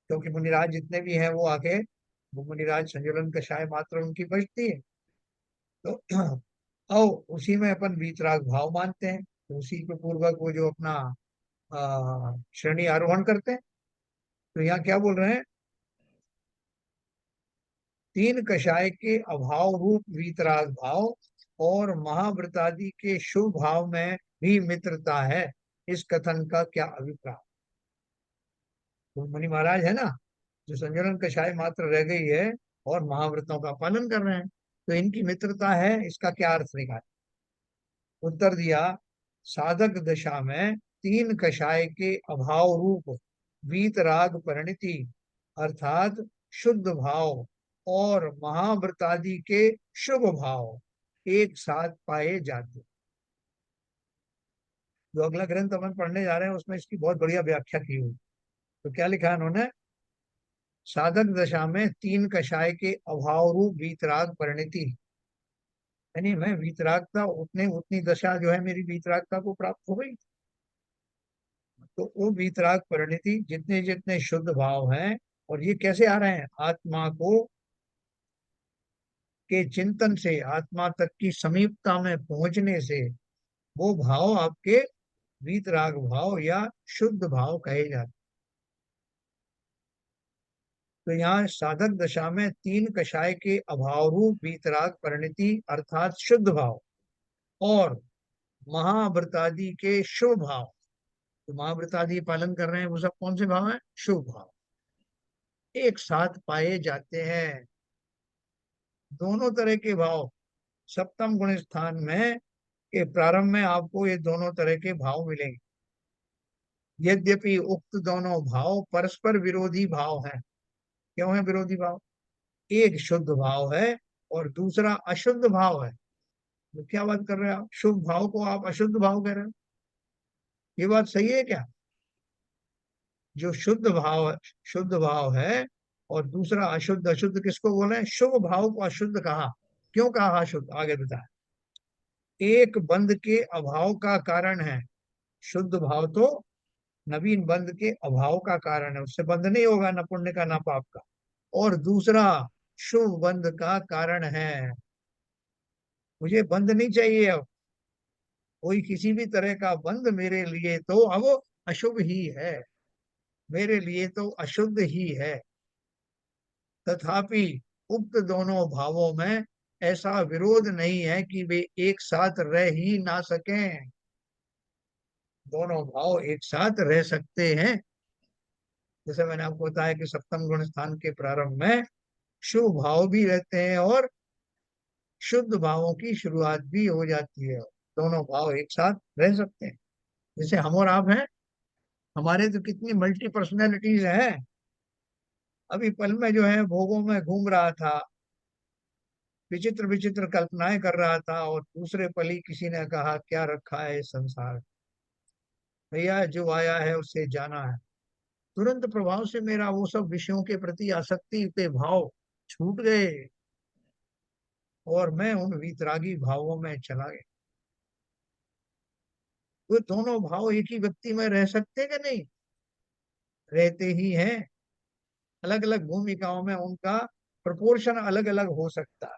क्योंकि मुनिराज जितने भी हैं वो आके, वो मुनिराज संजुलन कषाय मात्र उनकी बचती है। तो और उसी में अपन वीतराग भाव मानते हैं, तो उसी के पूर्वक वो जो अपना श्रेणी आरोहण करते हैं। तो यहाँ क्या बोल रहे हैं, तीन कषाय के अभाव रूप वीतराग भाव और महाव्रतादि के शुभ भाव में भी मित्रता है, इस कथन का क्या अभिप्राय। तो मुनि महाराज है ना, जो संजलन कषाय मात्र रह गई है और महाव्रतों का पालन कर रहे हैं, तो इनकी मित्रता है, इसका क्या अर्थ निकाले। उत्तर दिया, साधक दशा में तीन कषाय के अभाव रूप वीतराग परिणति अर्थात शुद्ध भाव और महाव्रतादि के शुभ भाव एक साथ पाए जाते। जो अगला ग्रंथ अपन पढ़ने जा रहे हैं उसमें इसकी बहुत बढ़िया व्याख्या की हुई। तो क्या लिखा है उन्होंने, साधक दशा में तीन कषाय के अभाव रूप वीतराग परिणति, यानी मैं वीतरागता उतने उतनी दशा जो है मेरी वीतरागता को प्राप्त हो गई। तो वो वीतराग परिणति जितने जितने शुद्ध भाव हैं, और ये कैसे आ रहे हैं, आत्मा को के चिंतन से, आत्मा तक की समीपता में पहुंचने से वो भाव आपके वीतराग भाव या शुद्ध भाव कहे जाते। तो यहाँ साधक दशा में तीन कषाय के अभाव रूप वीतराग परिणति अर्थात शुद्ध भाव और महाव्रतादि के शुभ भाव, तो महाव्रतादि पालन कर रहे हैं वो सब कौन से भाव हैं, शुभ भाव, एक साथ पाए जाते हैं। दोनों तरह के भाव सप्तम गुण स्थान में के प्रारंभ में आपको ये दोनों तरह के भाव मिलेंगे। यद्यपि उक्त दोनों भाव परस्पर विरोधी भाव हैं। क्यों है विरोधी भाव, एक शुद्ध भाव है और दूसरा अशुद्ध भाव है। तो क्या बात कर रहे हैं आप, शुभ भाव को आप अशुद्ध भाव कह रहे हो, ये बात सही है क्या। जो शुद्ध भाव है और दूसरा अशुद्ध, अशुद्ध किसको बोले, शुभ भाव को अशुद्ध कहा। क्यों कहा अशुद्ध, आगे बताए। एक बंध के अभाव का कारण है, शुद्ध भाव तो नवीन बंध के अभाव का कारण है, उससे बंध नहीं होगा न पुण्य का न पाप का। और दूसरा शुभ बंध का कारण है, मुझे बंध नहीं चाहिए अब, कोई किसी भी तरह का बंध मेरे लिए तो अब अशुभ ही है, मेरे लिए तो अशुद्ध ही है। तथापि उक्त दोनों भावों में ऐसा विरोध नहीं है कि वे एक साथ रह ही ना सकें, दोनों भाव एक साथ रह सकते हैं। जैसे मैंने आपको बताया कि सप्तम गुण स्थान के प्रारंभ में शुभ भाव भी रहते हैं और शुद्ध भावों की शुरुआत भी हो जाती है, दोनों भाव एक साथ रह सकते हैं। जैसे हम और आप हैं, हमारे तो कितनी मल्टी पर्सनैलिटीज हैं। अभी पल में जो है भोगों में घूम रहा था, विचित्र विचित्र कल्पनाएं कर रहा था, और दूसरे पल ही किसी ने कहा क्या रखा है इस संसार, भैया जो आया है उससे जाना है। तुरंत प्रभाव से मेरा वो सब विषयों के प्रति आसक्ति के भाव छूट गए और मैं उन वीतरागी भावों में चला गया। वो दोनों भाव एक ही व्यक्ति में रह सकते कि नहीं, रहते ही हैं। अलग अलग भूमिकाओं में उनका प्रपोर्शन अलग अलग हो सकता है।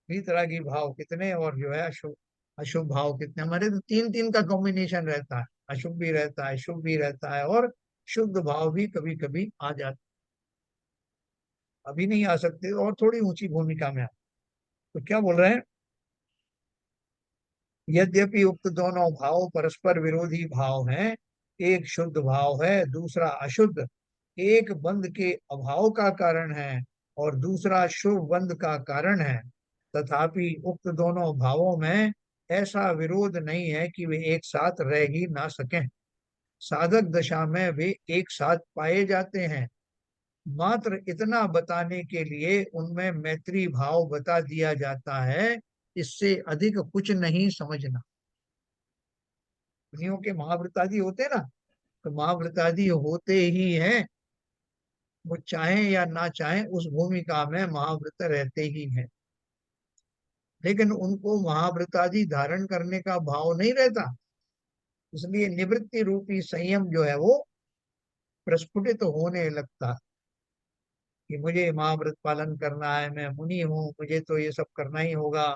वीतरागी भाव कितने और जो है अशुभ अशुभ भाव कितने, हमारे तो तीन तीन का कॉम्बिनेशन रहता है, अशुभ भी रहता है, शुभ भी रहता है और शुद्ध भाव भी कभी कभी आ जाते। अभी नहीं आ सकते और थोड़ी ऊंची भूमिका में आ। तो क्या बोल रहे हैं, यद्यपि उक्त दोनों भाव परस्पर विरोधी भाव हैं, एक शुद्ध भाव है दूसरा अशुद्ध, एक बंध के अभाव का कारण है और दूसरा शुभ बंध का कारण है, तथापि उक्त दोनों भावों में ऐसा विरोध नहीं है कि वे एक साथ रह ही ना सकें। साधक दशा में वे एक साथ पाए जाते हैं। मात्र इतना बताने के लिए उनमें मैत्री भाव बता दिया जाता है, इससे अधिक कुछ नहीं समझना। मुनियों के महाव्रतादि होते ना, तो महाव्रतादि होते ही हैं, वो चाहें या ना चाहें उस भूमिका में महाव्रत रहते ही हैं। लेकिन उनको महाव्रतादि धारण करने का भाव नहीं रहता, इसलिए निवृत्ति रूपी संयम जो है वो प्रस्फुटित होने लगता कि मुझे महाव्रत पालन करना है, मैं मुनि हूँ, मुझे तो ये सब करना ही होगा।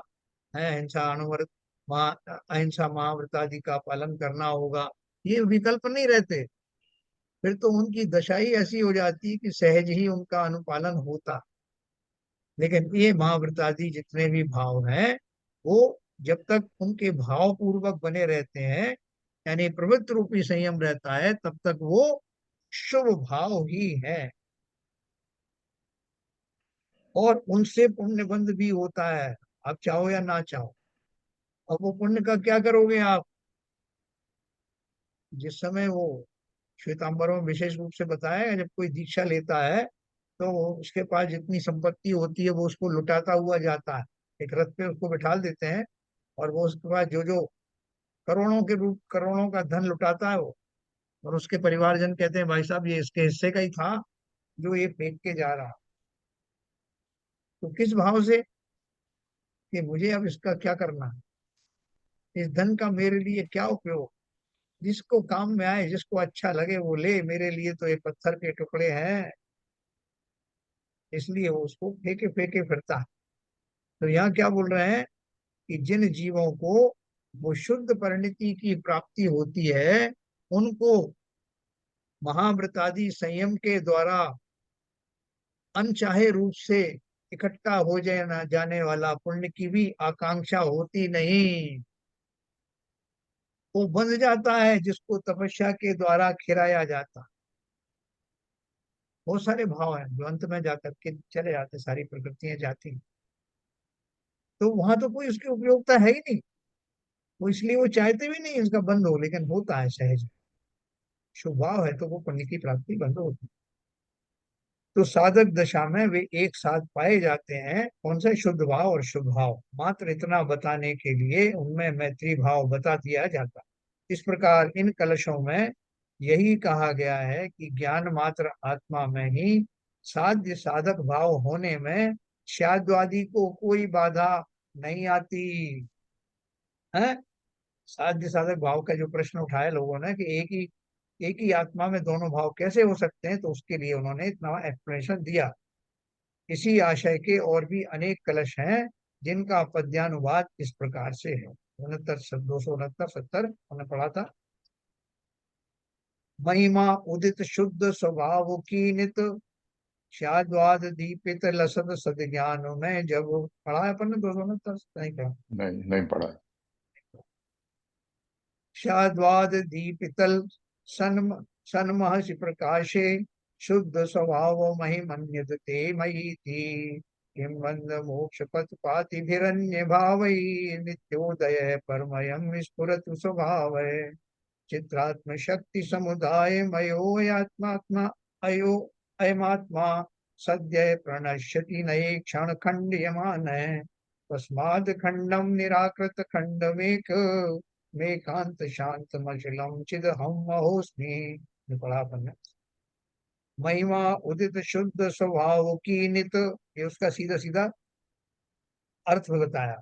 है अहिंसा अणुव्रत, अहिंसा महाव्रत आदि का पालन करना होगा, ये विकल्प नहीं रहते, फिर तो उनकी दशा ही ऐसी हो जाती कि सहज ही उनका अनुपालन होता। लेकिन ये महाव्रत आदि जितने भी भाव हैं, वो जब तक उनके भाव पूर्वक बने रहते हैं, यानी प्रवृत्ति रूपी संयम रहता है, तब तक वो शुभ भाव ही है। और उनसे पुण्य बंध भी होता है, आप चाहो या ना चाहो। अब वो पुण्य का क्या करोगे आप? जिस समय वो श्वेतांबरों में विशेष रूप से बताया है, जब कोई दीक्षा लेता है तो उसके पास जितनी संपत्ति होती है वो उसको लुटाता हुआ जाता है। एक रथ पे उसको बिठा देते हैं, और वो उसके पास जो जो करोड़ों के रूप करोड़ों का धन लुटाता है वो, और उसके परिवारजन कहते हैं भाई साहब ये इसके हिस्से का ही था जो ये फेंक के जा रहा। तो किस भाव से कि मुझे अब इसका क्या करना है, इस धन का मेरे लिए क्या उपयोग। जिसको काम में आए, जिसको अच्छा लगे वो ले, मेरे लिए तो ये पत्थर के टुकड़े हैं, इसलिए वो उसको फेंके फेंके फिरता है। तो यहाँ क्या बोल रहे हैं कि जिन जीवों को वो शुद्ध परिणति की प्राप्ति होती है, उनको महाव्रत आदि संयम के द्वारा अनचाहे रूप से इकट्ठा हो जाना जाने वाला पुण्य की भी आकांक्षा होती नहीं। वो बंध जाता है जिसको तपस्या के द्वारा खिराया जाता। बहुत सारे भाव हैं जो अंत में जाकर के चले जाते, सारी प्रकृतियां जाती हैं। तो वहां तो कोई उसकी उपयोगिता है ही नहीं, वो इसलिए वो चाहते भी नहीं इसका बंद हो, लेकिन होता है सहज। शुभ भाव है तो वो पुण्य की प्राप्ति बंद होती है। तो साधक दशा में वे एक साथ पाए जाते हैं, कौन से? शुद्ध भाव और शुभ भाव। मात्र इतना बताने के लिए उनमें मैत्री भाव बता दिया जाता। इस प्रकार इन कलशों में यही कहा गया है कि ज्ञान मात्र आत्मा में ही साध्य साधक भाव होने में शाद्वादी को कोई बाधा नहीं आती है। साध्य साधक भाव का जो प्रश्न उठाया लोगों ने कि एक ही आत्मा में दोनों भाव कैसे हो सकते हैं, तो उसके लिए उन्होंने इतना एक्सप्लेनेशन दिया। इसी आशय के और भी अनेक कलश हैं, जिनका पद्यानुवाद इस प्रकार से है। 269 269 70 हमने पढ़ा था। महिमा उदित शुद्ध स्वभाव की नित, शाद्वाद दीपित लसत सद ज्ञान में जब। पढ़ा है अपन ने 269? नहीं पढ़ा। नहीं, नहीं पढ़ा है। शाद्वाद दीपितल सन सन्महसि प्रकाशे, शुद्ध स्वभाव महिमन्यत ते मयि थी। किम बंध मोक्ष पथ पातिभिरन्य भावै, नित्योदय परमयम स्फुरतु स्वभाव। चित्रात्म शक्ति समुदाय मयोयात्मात्मा अयो अयमात्मा सद्य प्रणश्यति नये क्षण खंड्यमान। तस्माद् खंडम निराकृत खंडमेक, मेकांत शांत मचलम चिद हम महोस्मि। ये पढ़ा अपन ने। महिमा उदित शुद्ध स्वभाव की नित, ये उसका सीधा सीधा अर्थ बताया।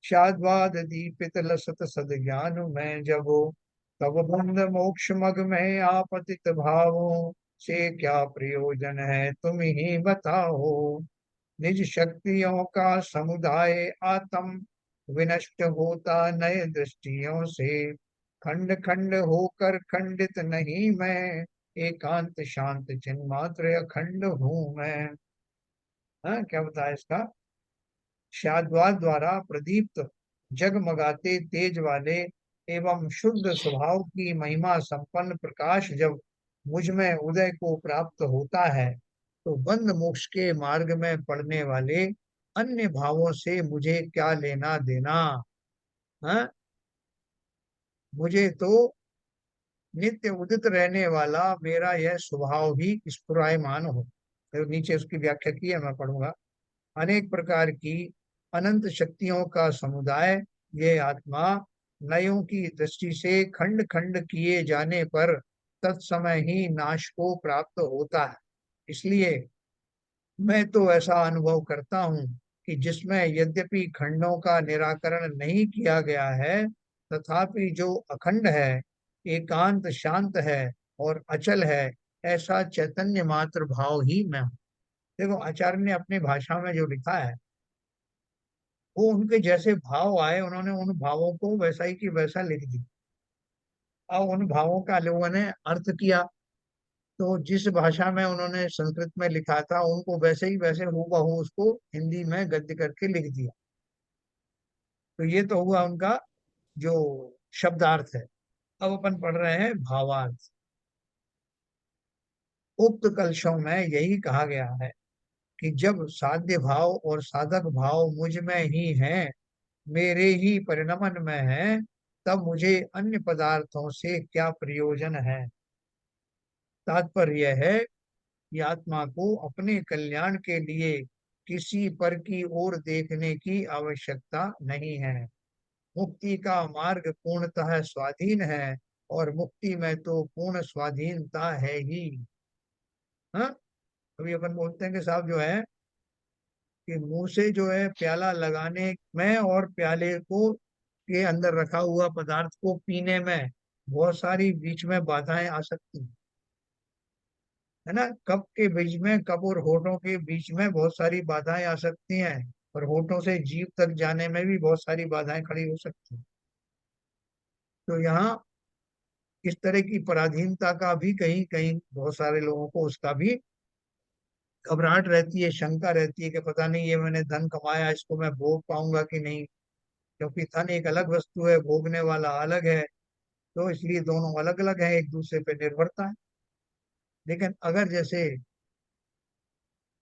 शाद्वाद दीपित लसत सद ज्ञान में जबो, तब बंध मोक्ष मग में आपतित भावों, से क्या प्रयोजन है तुम ही बताओ। निज शक्तियों का समुदाय आत्म विनष्ट होता नए दृष्टियों से, खंड खंड होकर खंडित नहीं मैं, एकांत शांत चिन्मात्र अखंड हूं मैं। हाँ, क्या बताया इसका? शाद्वाद द्वारा प्रदीप्त जगमगाते तेज वाले एवं शुद्ध स्वभाव की महिमा संपन्न प्रकाश जब मुझ में उदय को प्राप्त होता है, तो बंद मोक्ष के मार्ग में पड़ने वाले अन्य भावों से मुझे क्या लेना देना। हाँ? मुझे तो नित्य उदित रहने वाला मेरा यह स्वभाव ही स्फुरायमान हो। फिर नीचे उसकी व्याख्या की है, मैं पढ़ूंगा। अनेक प्रकार की अनंत शक्तियों का समुदाय ये आत्मा नयों की दृष्टि से खंड खंड किए जाने पर तत्समय ही नाश को प्राप्त होता है। इसलिए मैं तो ऐसा अनुभव करता हूँ कि जिसमें यद्यपि खंडों का निराकरण नहीं किया गया है, तथापि जो अखंड है, एकांत शांत है और अचल है, ऐसा चैतन्य मात्र भाव ही मैं हूँ। देखो आचार्य ने अपनी भाषा में जो लिखा है, वो उनके जैसे भाव आए, उन्होंने उन भावों को वैसा ही की वैसा लिख दिया। अब उन भावों का लोगों ने अर्थ किया, तो जिस भाषा में उन्होंने संस्कृत में लिखा था उनको वैसे ही वैसे हूबहू उसको हिंदी में गद्य करके लिख दिया। तो ये तो हुआ उनका जो शब्दार्थ है। अब अपन पढ़ रहे हैं भावार्थ। उक्त कलशों में यही कहा गया है कि जब साध्य भाव और साधक भाव मुझ में ही हैं, मेरे ही परिणमन में है, तब मुझे अन्य पदार्थों से क्या प्रयोजन है। तात्पर्य यह है कि आत्मा को अपने कल्याण के लिए किसी पर की ओर देखने की आवश्यकता नहीं है। मुक्ति का मार्ग पूर्णतः स्वाधीन है, और मुक्ति में तो पूर्ण स्वाधीनता है ही। हाँ, अभी अपन बोलते हैं कि साहब जो है कि मुंह से जो है प्याला लगाने में और प्याले को के अंदर रखा हुआ पदार्थ को पीने में बहुत सारी बीच में बाधाएं आ सकती हैं, है ना। कप के बीच में, कप और होठों के बीच में बहुत सारी बाधाएं आ सकती हैं, और होठों से जीभ तक जाने में भी बहुत सारी बाधाएं खड़ी हो सकती हैं। तो यहाँ इस तरह की पराधीनता का भी कहीं कहीं बहुत सारे लोगों को उसका भी घबराहट रहती है, शंका रहती है कि पता नहीं ये मैंने धन कमाया, इसको मैं भोग पाऊंगा कि नहीं। क्योंकि धन एक अलग वस्तु है, भोगने वाला अलग है। तो इसलिए दोनों अलग अलग है, एक दूसरे पे निर्भरता है। लेकिन अगर जैसे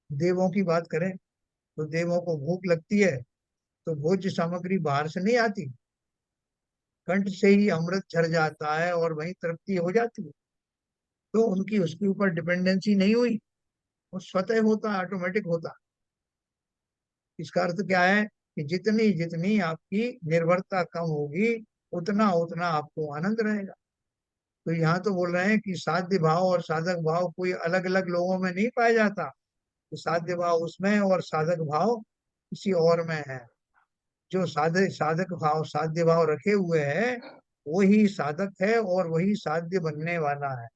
देवों की बात करें, तो देवों को भूख लगती है, तो भोज्य सामग्री बाहर से नहीं आती, कंठ से ही अमृत झर जाता है और वहीं तृप्ति हो जाती है। तो उनकी उसके ऊपर डिपेंडेंसी नहीं हुई, वो स्वतः होता, ऑटोमेटिक होता। इसका अर्थ क्या है कि जितनी जितनी आपकी निर्भरता कम होगी, उतना उतना आपको आनंद रहेगा। तो यहाँ तो बोल रहे हैं कि साध्य भाव और साधक भाव कोई अलग अलग लोगों में नहीं पाया जाता। तो साध्य भाव उसमें और साधक भाव किसी और में है। जो साधक भाव साध्य भाव रखे हुए है, वही साधक है और वही साध्य बनने वाला है।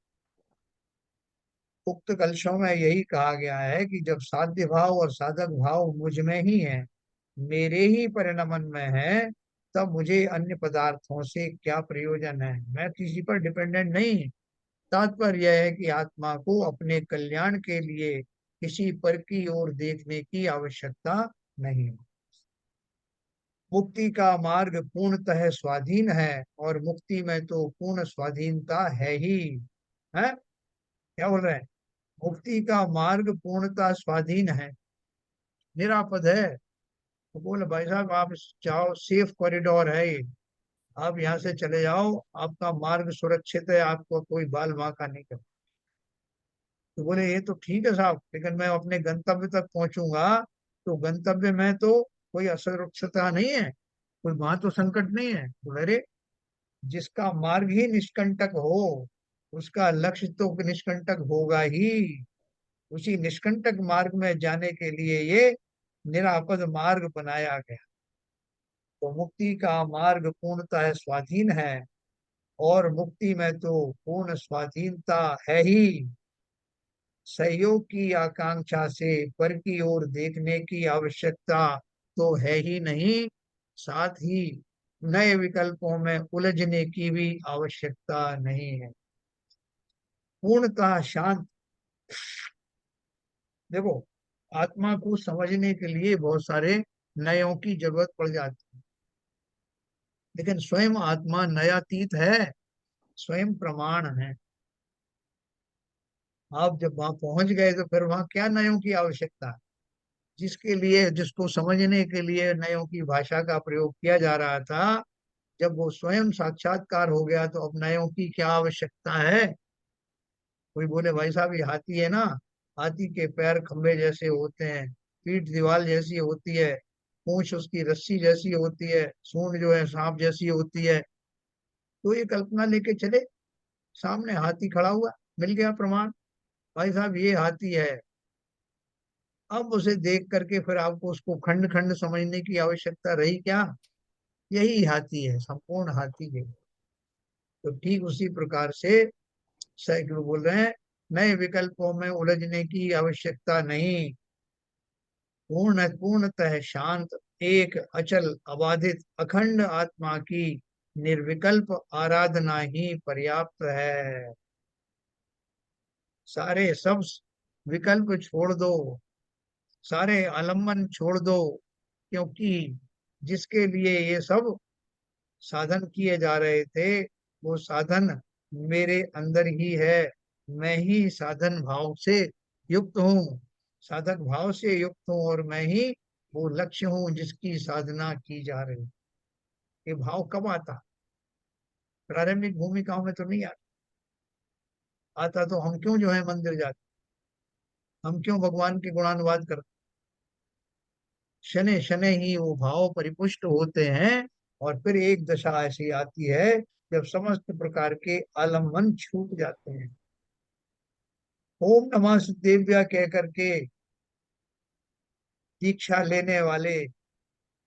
उक्त कलशों में यही कहा गया है कि जब साध्य भाव और साधक भाव मुझ में ही है, मेरे ही परिणमन में है, तब मुझे अन्य पदार्थों से क्या प्रयोजन है। मैं किसी पर डिपेंडेंट नहीं। तात्पर्य यह है कि आत्मा को अपने कल्याण के लिए किसी पर की ओर देखने की आवश्यकता नहीं। मुक्ति का मार्ग पूर्णतः स्वाधीन है, और मुक्ति में तो पूर्ण स्वाधीनता है ही। है, क्या बोल रहे हैं? मुक्ति का मार्ग पूर्णतः स्वाधीन है, निरापद है। तो बोले भाई साहब आप जाओ, सेफ कॉरिडोर है ये, आप यहाँ से चले जाओ, आपका मार्ग सुरक्षित है, आपको कोई बाल बांका नहीं कर। तो बोले ये तो ठीक है साहब, लेकिन मैं अपने गंतव्य तक पहुंचूंगा, तो गंतव्य में तो कोई असुरक्षितता नहीं है, कोई वहां तो संकट नहीं है। बोले अरे, जिसका मार्ग ही निष्कंटक हो, उसका लक्ष्य तो निष्कंटक होगा ही। उसी निष्कंटक मार्ग में जाने के लिए ये निरापद मार्ग बनाया गया। तो मुक्ति का मार्ग पूर्णतः स्वाधीन है, और मुक्ति में तो पूर्ण स्वाधीनता है ही। सहयोग की आकांक्षा से पर की ओर देखने की आवश्यकता तो है ही नहीं, साथ ही नए विकल्पों में उलझने की भी आवश्यकता नहीं है। पूर्णतः शांत। देखो, आत्मा को समझने के लिए बहुत सारे नयों की जरूरत पड़ जाती है, लेकिन स्वयं आत्मा नयातीत है, स्वयं प्रमाण है। आप जब वहां पहुंच गए तो फिर वहां क्या नयों की आवश्यकता है। जिसके लिए, जिसको समझने के लिए नयों की भाषा का प्रयोग किया जा रहा था, जब वो स्वयं साक्षात्कार हो गया, तो अब नयों की क्या आवश्यकता है। कोई बोले भाई साहब ये हाथी है ना, हाथी के पैर खंबे जैसे होते हैं, पीठ दीवार जैसी होती है, पूंछ उसकी रस्सी जैसी होती है, सूंड जो है सांप जैसी होती है। तो ये कल्पना लेके चले, सामने हाथी खड़ा हुआ, मिल गया प्रमाण, भाई साहब ये हाथी है। अब उसे देख करके फिर आपको उसको खंड खंड समझने की आवश्यकता रही क्या? यही हाथी है, संपूर्ण हाथी है। तो ठीक उसी प्रकार से सैकड़ों बोल रहे हैं, नए विकल्पों में उलझने की आवश्यकता नहीं। पूर्णतः शांत एक अचल अबाधित अखंड आत्मा की निर्विकल्प आराधना ही पर्याप्त है। सारे सब विकल्प छोड़ दो, सारे आलम्बन छोड़ दो, क्योंकि जिसके लिए ये सब साधन किए जा रहे थे वो साधन मेरे अंदर ही है। मैं ही साधन भाव से युक्त हूँ, साधक भाव से युक्त हूँ, और मैं ही वो लक्ष्य हूँ जिसकी साधना की जा रही है। ये भाव कब आता? प्रारंभिक भूमिकाओं में तो नहीं आता। आता तो हम क्यों जो है मंदिर जाते, हम क्यों भगवान के गुणानुवाद करते? शनै शनै ही वो भाव परिपुष्ट होते हैं, और फिर एक दशा ऐसी आती है जब समस्त प्रकार के आलम्बन छूट जाते हैं। ओम नमः देव्या कह करके दीक्षा लेने वाले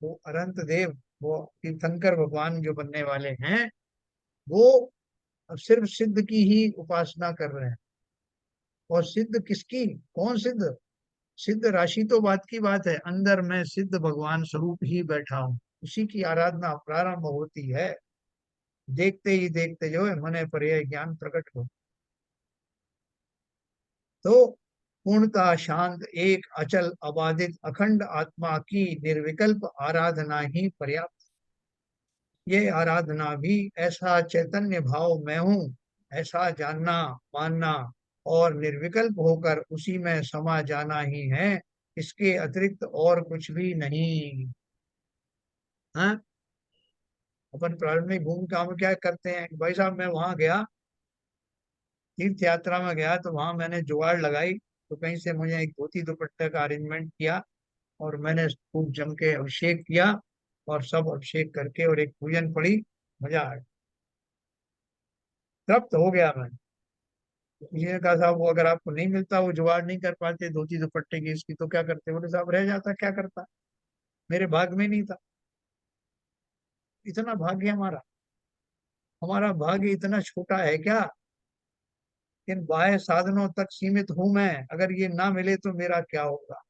वो अनंत देव, वो तीर्थंकर भगवान जो बनने वाले हैं, वो अब सिर्फ सिद्ध की ही उपासना कर रहे हैं। और सिद्ध किसकी? कौन सिद्ध? सिद्ध राशि तो बात की बात है, अंदर में सिद्ध भगवान स्वरूप ही बैठा हूं, उसी की आराधना प्रारंभ होती है। देखते ही देखते जो है मने पर यह ज्ञान प्रकट हो, तो पूर्णतः शांत एक अचल अबाधित अखंड आत्मा की निर्विकल्प आराधना ही पर्याप्त। ये आराधना भी ऐसा चैतन्य भाव मैं हूँ, ऐसा जानना, मानना और निर्विकल्प होकर उसी में समा जाना ही है, इसके अतिरिक्त और कुछ भी नहीं। हाँ, अपन प्रारंभिक भूमिका में क्या करते हैं कि भाई साहब मैं वहां गया, तीर्थ यात्रा में गया, तो वहां मैंने जुगाड़ लगाई, तो कहीं से मुझे एक धोती दुपट्टे का अरेंजमेंट किया, और मैंने खूब जम के अभिषेक किया, और सब अभिषेक करके और एक पूजन पड़ी, मजा आ गया, तृप्त हो गया मैं। किसी ने कहा साहब वो अगर आपको नहीं मिलता, वो जुगाड़ नहीं कर पाते धोती दुपट्टे की इसकी, तो क्या करते? बोले साहब रह जाता, क्या करता, मेरे भाग में नहीं था। इतना भाग्य हमारा, हमारा भाग्य इतना छोटा है क्या? इन बाह्य साधनों तक सीमित हूं मैं, अगर ये ना मिले तो मेरा क्या होगा?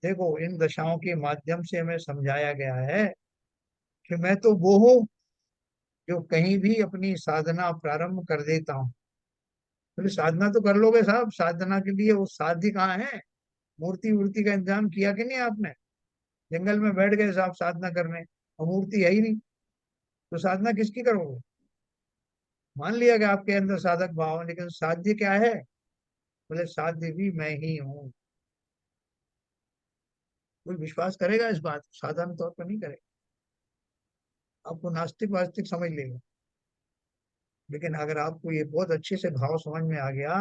देखो, इन दशाओं के माध्यम से हमें समझाया गया है कि मैं तो वो हूँ जो कहीं भी अपनी साधना प्रारंभ कर देता हूँ। बोले साधना तो कर लोगे साहब, साधना के लिए वो साध्य कहाँ है? मूर्ति वूर्ति का इंतजाम किया कि नहीं आपने? जंगल में बैठ गए साहब साधना करने, और मूर्ति है ही नहीं, तो साधना किसकी करोगे? मान लिया कि आपके अंदर साधक भाव है, लेकिन साध्य क्या है? बोले साध्य भी मैं ही हूँ। कोई विश्वास करेगा इस बात को? साधारण तौर पर नहीं करेगा, आपको नास्तिक वास्तिक समझ लेगा। लेकिन अगर आपको ये बहुत अच्छे से भाव समझ में आ गया,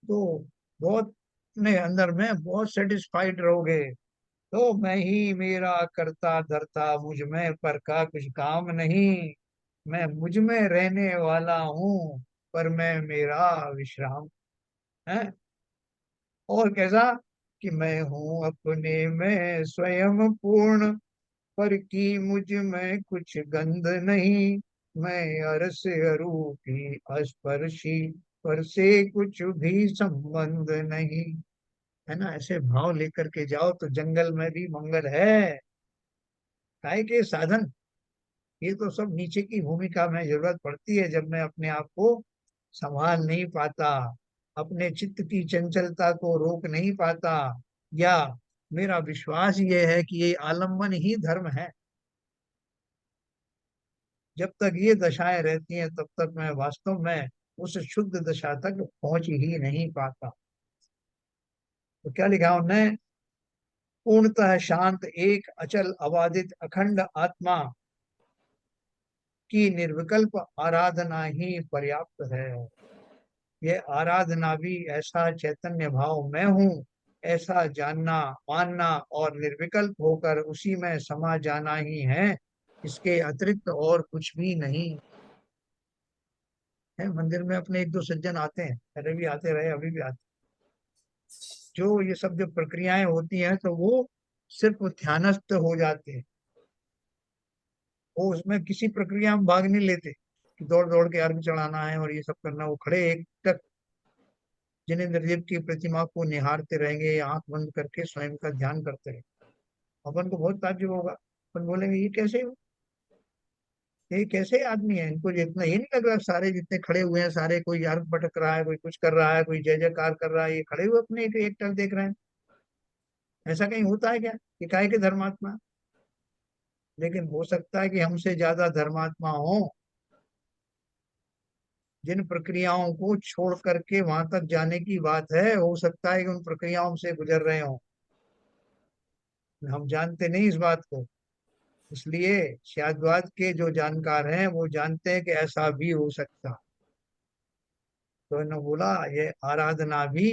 तो बहुत अपने अंदर में बहुत सेटिस्फाइड रहोगे। तो मैं ही मेरा करता धरता, मुझ में पर का कुछ काम नहीं, मैं मुझ में रहने वाला हूँ, पर मैं मेरा विश्राम है। और कैसा कि मैं हूँ अपने में स्वयं पूर्ण, पर की मुझ में कुछ गंध नहीं, मैं अरस अरू की अस्पर्शी, पर से कुछ भी संबंध नहीं। है ना? ऐसे भाव लेकर के जाओ तो जंगल में भी मंगल है। काय के साधन, ये तो सब नीचे की भूमिका में जरूरत पड़ती है, जब मैं अपने आप को संभाल नहीं पाता, अपने चित्त की चंचलता को रोक नहीं पाता, या मेरा विश्वास ये है कि ये आलम्बन ही धर्म है। जब तक ये दशाएं रहती हैं तब तक मैं वास्तव में उस शुद्ध दशा तक पहुंच ही नहीं पाता। तो क्या लिखा उन्होंने? पूर्णतः शांत एक अचल अबाधित अखंड आत्मा की निर्विकल्प आराधना ही पर्याप्त है। यह आराधना भी ऐसा चैतन्य भाव मैं हूँ, ऐसा जानना, मानना और निर्विकल्प होकर उसी में समा जाना ही है, इसके अतिरिक्त और कुछ भी नहीं है। मंदिर में अपने एक दो सज्जन आते हैं, पहले भी आते रहे, अभी भी आते हैं। जो ये सब जो प्रक्रियाएं होती हैं, तो वो सिर्फ ध्यानस्थ हो जाते हैं, वो उसमें किसी प्रक्रिया में भाग नहीं लेते कि दौड़ दौड़ के अर्घ चढ़ाना है और ये सब करना। वो खड़े एक टक जिनेंद्र देव की प्रतिमा को निहारते रहेंगे, या आंख बंद करके स्वयं का ध्यान करते रहेंगे। अपन को बहुत ताज्जुब होगा, अपन बोलेंगे ये कैसे आदमी है, इनको इतना ये नहीं लग रहा सारे जितने खड़े हुए हैं सारे, कोई यार पटक रहा है, कोई कुछ कर रहा है, कोई जय जयकार कर रहा है, ये खड़े हुए अपने एक टक देख रहे हैं। ऐसा कहीं होता है क्या कि काहे के धर्मात्मा? लेकिन हो सकता है कि हमसे ज्यादा धर्मात्मा हो, जिन प्रक्रियाओं को छोड़ करके वहां तक जाने की बात है, हो सकता है कि उन प्रक्रियाओं से गुजर रहे हो, हम जानते नहीं इस बात को। इसलिए शाद्वाद के जो जानकार हैं वो जानते हैं कि ऐसा भी हो सकता। तो इन्होंने बोला ये आराधना भी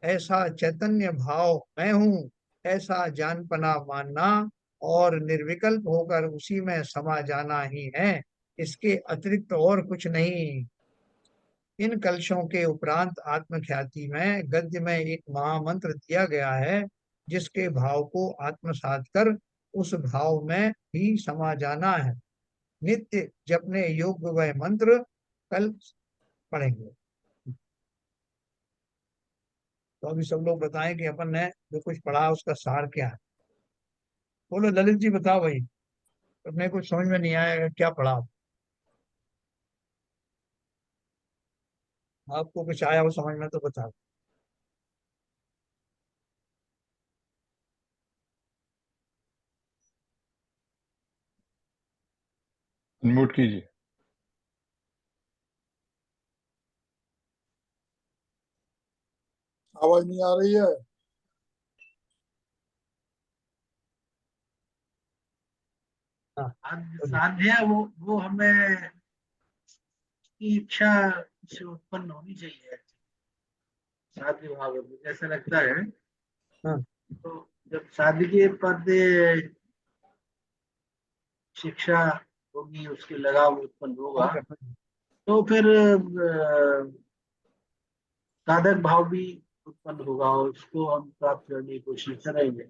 ऐसा चैतन्य भाव मैं हूँ, ऐसा जानपना मानना और निर्विकल्प होकर उसी में समा जाना ही है, इसके अतिरिक्त और कुछ नहीं। इन कलशों के उपरांत आत्मख्याति में गद्य में एक महामंत्र दिया गया है, जिसके भाव को आत्मसात कर उस भाव में ही समा जाना है। नित्य जपने योग्य वह मंत्र कल पढ़ेंगे। तो अभी सब लोग बताएं कि अपन ने जो कुछ पढ़ा उसका सार क्या है। बोलो ललित जी, बताओ भाई, अपने कुछ समझ में नहीं आया क्या पढ़ा? आपको कुछ आया हो समझ में तो बताओ। अनम्यूट कीजिए। आवाज नहीं आ रही है? हाँ, बोलिए। साध्य है वो हमें की इच्छा से उत्पन्न होनी चाहिए। साध्य भाव है, मुझे ऐसा लगता है। हाँ, तो जब शादी के पद शिक्षा होगी, उसकी लगाव उत्पन्न होगा, बंद कर दो। तो फिर साधक भाव भी उत्पन्न होगा और उसको हम प्राप्त करने की कोशिश करेंगे।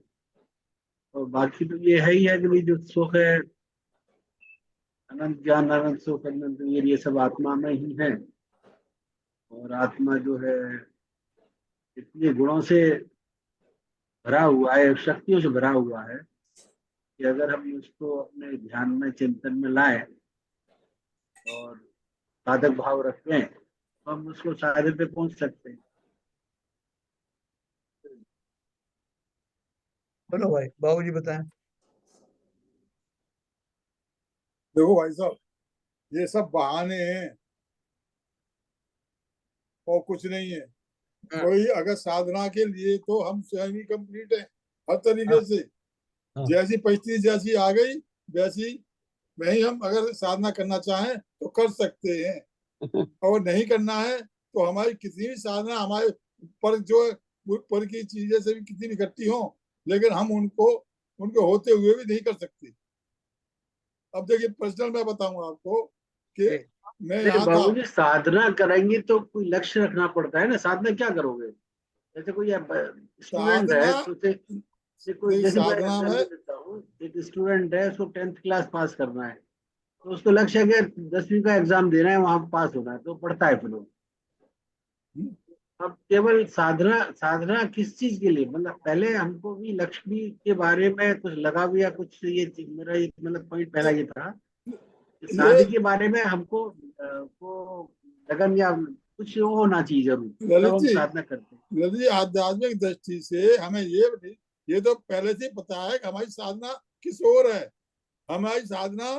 और बाकी तो ये है ही है कि भाई जो सुख है, अनंत ज्ञान, अनंत सुख, अनंत ये सब आत्मा में ही है। और आत्मा जो है इतने गुणों से भरा हुआ है, शक्तियों से भरा हुआ है कि अगर हम उसको अपने ध्यान में, चिंतन में लाए और साधक भाव रखें, तो हम उसको साधक पे पहुंच सकते हैं। बोलो भाई, बाबूजी बताएं। देखो भाई साहब, ये सब बहाने हैं और कुछ नहीं है। हाँ, कोई अगर साधना के लिए तो हम स्वयं ही कंप्लीट है हर हाँ, तरीके से। हाँ। जैसी परिस्थिति जैसी आ गई वैसी में ही हम अगर साधना करना चाहें तो कर सकते हैं, और नहीं करना है तो हमारी कितनी भी साधना हमारे पर जो पर की चीजें से भी कितनी भी इकट्ठी हो, लेकिन हम उनको उनके होते हुए भी नहीं कर सकते। अब देखिए पर्सनल मैं बताऊंगा आपको कि जी। मैं नहीं यहाँ था। बाबूजी, साधना करेंगे तो कोई लक्ष्य रखना पड़ता है ना। साधना क्या करोगे? जैसे कोई स्टूडेंट साधना है तो उसे देखो, देख जैसे मैं साधना में एग्जाम्पल देता हूँ, एक स्टूडेंट है, उसको 10th क्लास पास करना है, तो उसको लक्ष्य है कि 10वीं का एग्जाम देना है, वहां पास होना है, तो पढ़ता है फिर वो। अब केवल साधना साधना किस चीज के लिए, मतलब पहले हमको भी लक्ष्मी के बारे में कुछ लगा हुआ, कुछ मेरा ये मतलब पॉइंट पहला ये था कि ये शादी के बारे में हमको को लगन या कुछ वो होना चाहिए जरूर, तब ललित हम जी, साधना करते हैं। ललित जी आध्यात्मिक दृष्टि से हमें ये तो पहले से ही पता है कि हमारी साधना किस ओर है। हमारी साधना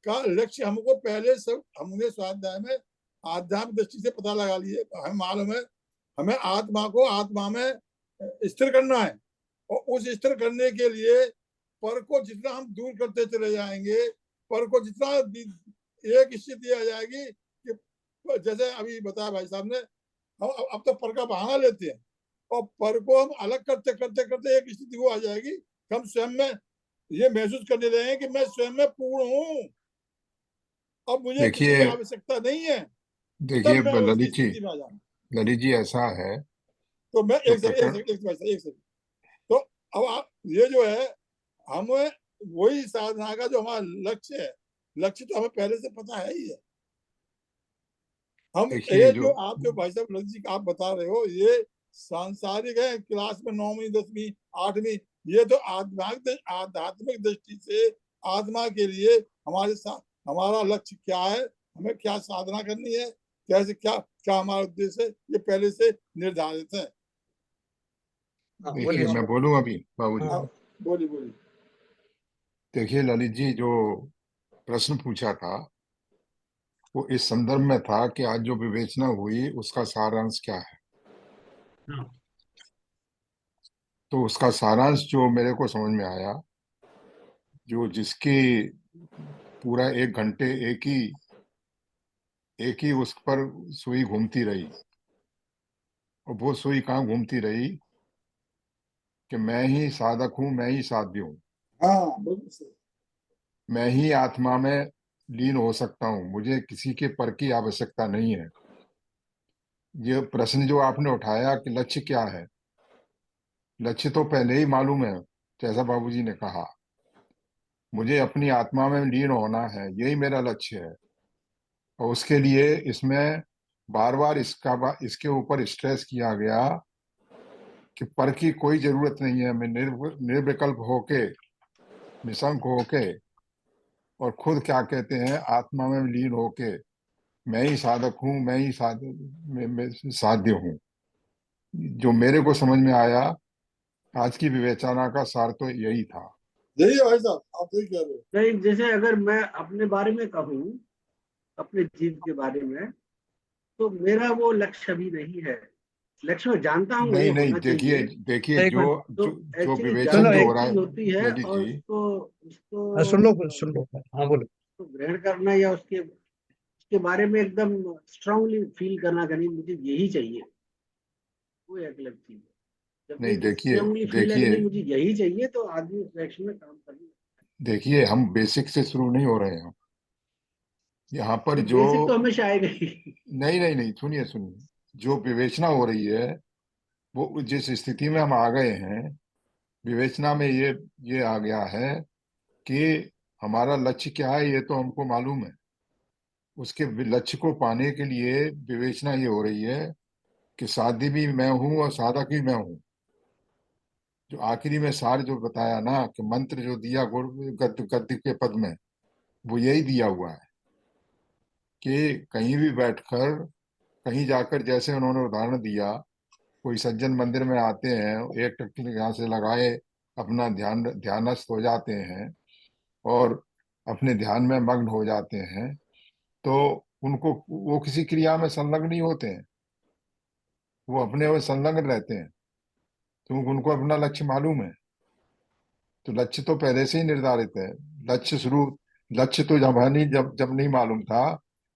का लक्ष्य हमको पहले सब हमने स्वाध्याय में आध्यात्मिक दृष्टि से पता लगा लिए। हमें मालूम है हमें आत्मा को आत्मा में स्थिर करना है, और उस स्थिर करने के लिए पर को जितना हम दूर करते चले जाएंगे, पर को जितना एक स्थिति आ जाएगी कि जैसे अभी बताया भाई साहब ने, हम अब तो पर का बहाना लेते हैं और पर को हम अलग करते करते करते एक स्थिति वो आ जाएगी कि हम स्वयं में ये महसूस करने लगे कि मैं स्वयं में पूर्ण हूँ, अब मुझे किसी की देखिए, आवश्यकता नहीं है। तब देखिए मैं उस ललित जी, स्थिति में आ जाऊँ। ललित जी ऐसा है तो मैं जो एक सेकंड एक प्रकरण। सेकंड एक सेकंड। तो अब आप ये जो है हम वही साधना का जो हमारा लक्ष्य है, लक्ष्य तो हमें पहले से पता है ही है। हम देखिए ये जो जो आप जो भाई साहब ललित जी आप बता रहे हो ये सांसारिक है, क्लास में 9वीं 10वीं 8वीं ये तो आध्यात्मिक दृष्टि से आत्मा के लिए हमारे साथ हमारा लक्ष्य क्या है, हमें क्या साधना करनी है, कैसे क्या क्या हमारा उद्देश्य है, ये पहले से निर्धारित है। हाँ देखिए बोलिए। मैं बोलूं अभी बाबूजी। हाँ हाँ, बोलिए बोलिए। देखिए ललित जी, जो प्रश्न पूछा था वो इस संदर्भ में था कि आज जो विवेचना हुई उसका सारांश क्या है। हाँ तो उसका सारांश जो मेरे को समझ में आया, जो जिसकी पूरा 1 घंटे एक ही उस पर सुई घूमती रही, और वो सुई कहाँ घूमती रही कि मैं ही साधक हूँ, मैं ही साध्य हूँ, हाँ बिल्कुल सही। मैं ही आत्मा में लीन हो सकता हूँ, मुझे किसी के पर की आवश्यकता नहीं है। ये प्रश्न जो आपने उठाया कि लक्ष्य क्या है, लक्ष्य तो पहले ही मालूम है। जैसा बाबूजी ने कहा, मुझे अपनी आत्मा में लीन होना है, यही मेरा लक्ष्य है। और उसके लिए इसमें बार बार इसके ऊपर स्ट्रेस किया गया कि पर की कोई जरूरत नहीं है। मैं निर्विकल्प होके, निशंक होके, और खुद क्या कहते हैं, आत्मा में लीन होके मैं ही साधक हूँ, मैं ही मैं साध्य हूँ। जो मेरे को समझ में आया, आज की विवेचना का सार तो यही था। यही है भाई साहब, आप सही कह रहे हो। नहीं, जैसे अगर मैं अपने बारे में कहूँ, अपने जीव के बारे में, तो मेरा वो लक्ष्य अभी नहीं है। लक्ष्य मैं जानता हूँ ये नहीं नहीं, होना देखिए चाहिए। देखिए, एक मिनट। तो जो जो एक्चुअली विवेचन सुनो जो जानने हो एक। एक रहा है चीज होती है, ललित और जी। उसको सुन लो उसको सुन लो। हाँ बोलो। उसको ग्रहण करना, या उसके बारे में एकदम स्ट्रांगली फील करना कि नहीं मुझे यही चाहिए, वो एक अलग चीज है। जब नहीं, एक देखिए स्ट्रांगली फील है कि देखिए नहीं मुझे यही चाहिए, तो आदमी उस डायरेक्शन में काम करना। देखिए, हम बेसिक से शुरू नहीं हो रहे हैं यहाँ पर। नहीं, जो बेसिक तो हमेशा आएगा ही। नहीं नहीं नहीं, सुनिए सुनिए, जो विवेचना हो रही है, वो जिस स्थिति में हम आ गए हैं, विवेचना में ये आ गया है कि हमारा लक्ष्य क्या है ये तो हमको मालूम है। उसके लक्ष्य को पाने के लिए विवेचना ये हो रही है कि साध्य भी मैं हूँ और साधक भी मैं हूँ। जो आखिरी में सार जो बताया ना, कि मंत्र जो दिया गद्य गद्य के पद में, वो यही दिया हुआ है कि कहीं भी बैठकर, कहीं जाकर, जैसे उन्होंने उदाहरण दिया, कोई सज्जन मंदिर में आते हैं, एक टकली यहाँ से लगाए अपना ध्यानस्थ हो जाते हैं और अपने ध्यान में मग्न हो जाते हैं, तो उनको, वो किसी क्रिया में संलग्न नहीं होते हैं, वो अपने में संलग्न रहते हैं, क्योंकि उनको अपना लक्ष्य मालूम है। तो लक्ष्य तो पहले से ही निर्धारित है। लक्ष्य शुरू लक्ष्य तो जब जब नहीं मालूम था,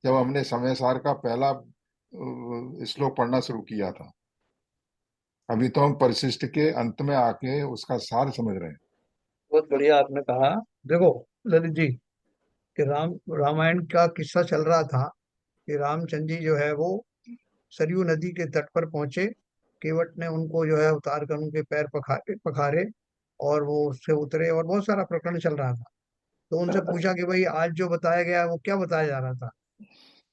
जब हमने समय सार का पहला श्लोक पढ़ना शुरू किया था। अभी तो हम परिशिष्ट के अंत में आके उसका सार समझ रहे हैं। बहुत बढ़िया आपने कहा। देखो ललित जी, कि रामायण का किस्सा चल रहा था कि रामचंद्र जी जो है वो सरयू नदी के तट पर पहुंचे। केवट ने उनको जो है उतार कर उनके पैर पखारे पखारे, और वो उससे उतरे, और बहुत सारा प्रकरण चल रहा था। तो उनसे पूछा कि भाई आज जो बताया गया है वो क्या बताया जा रहा था।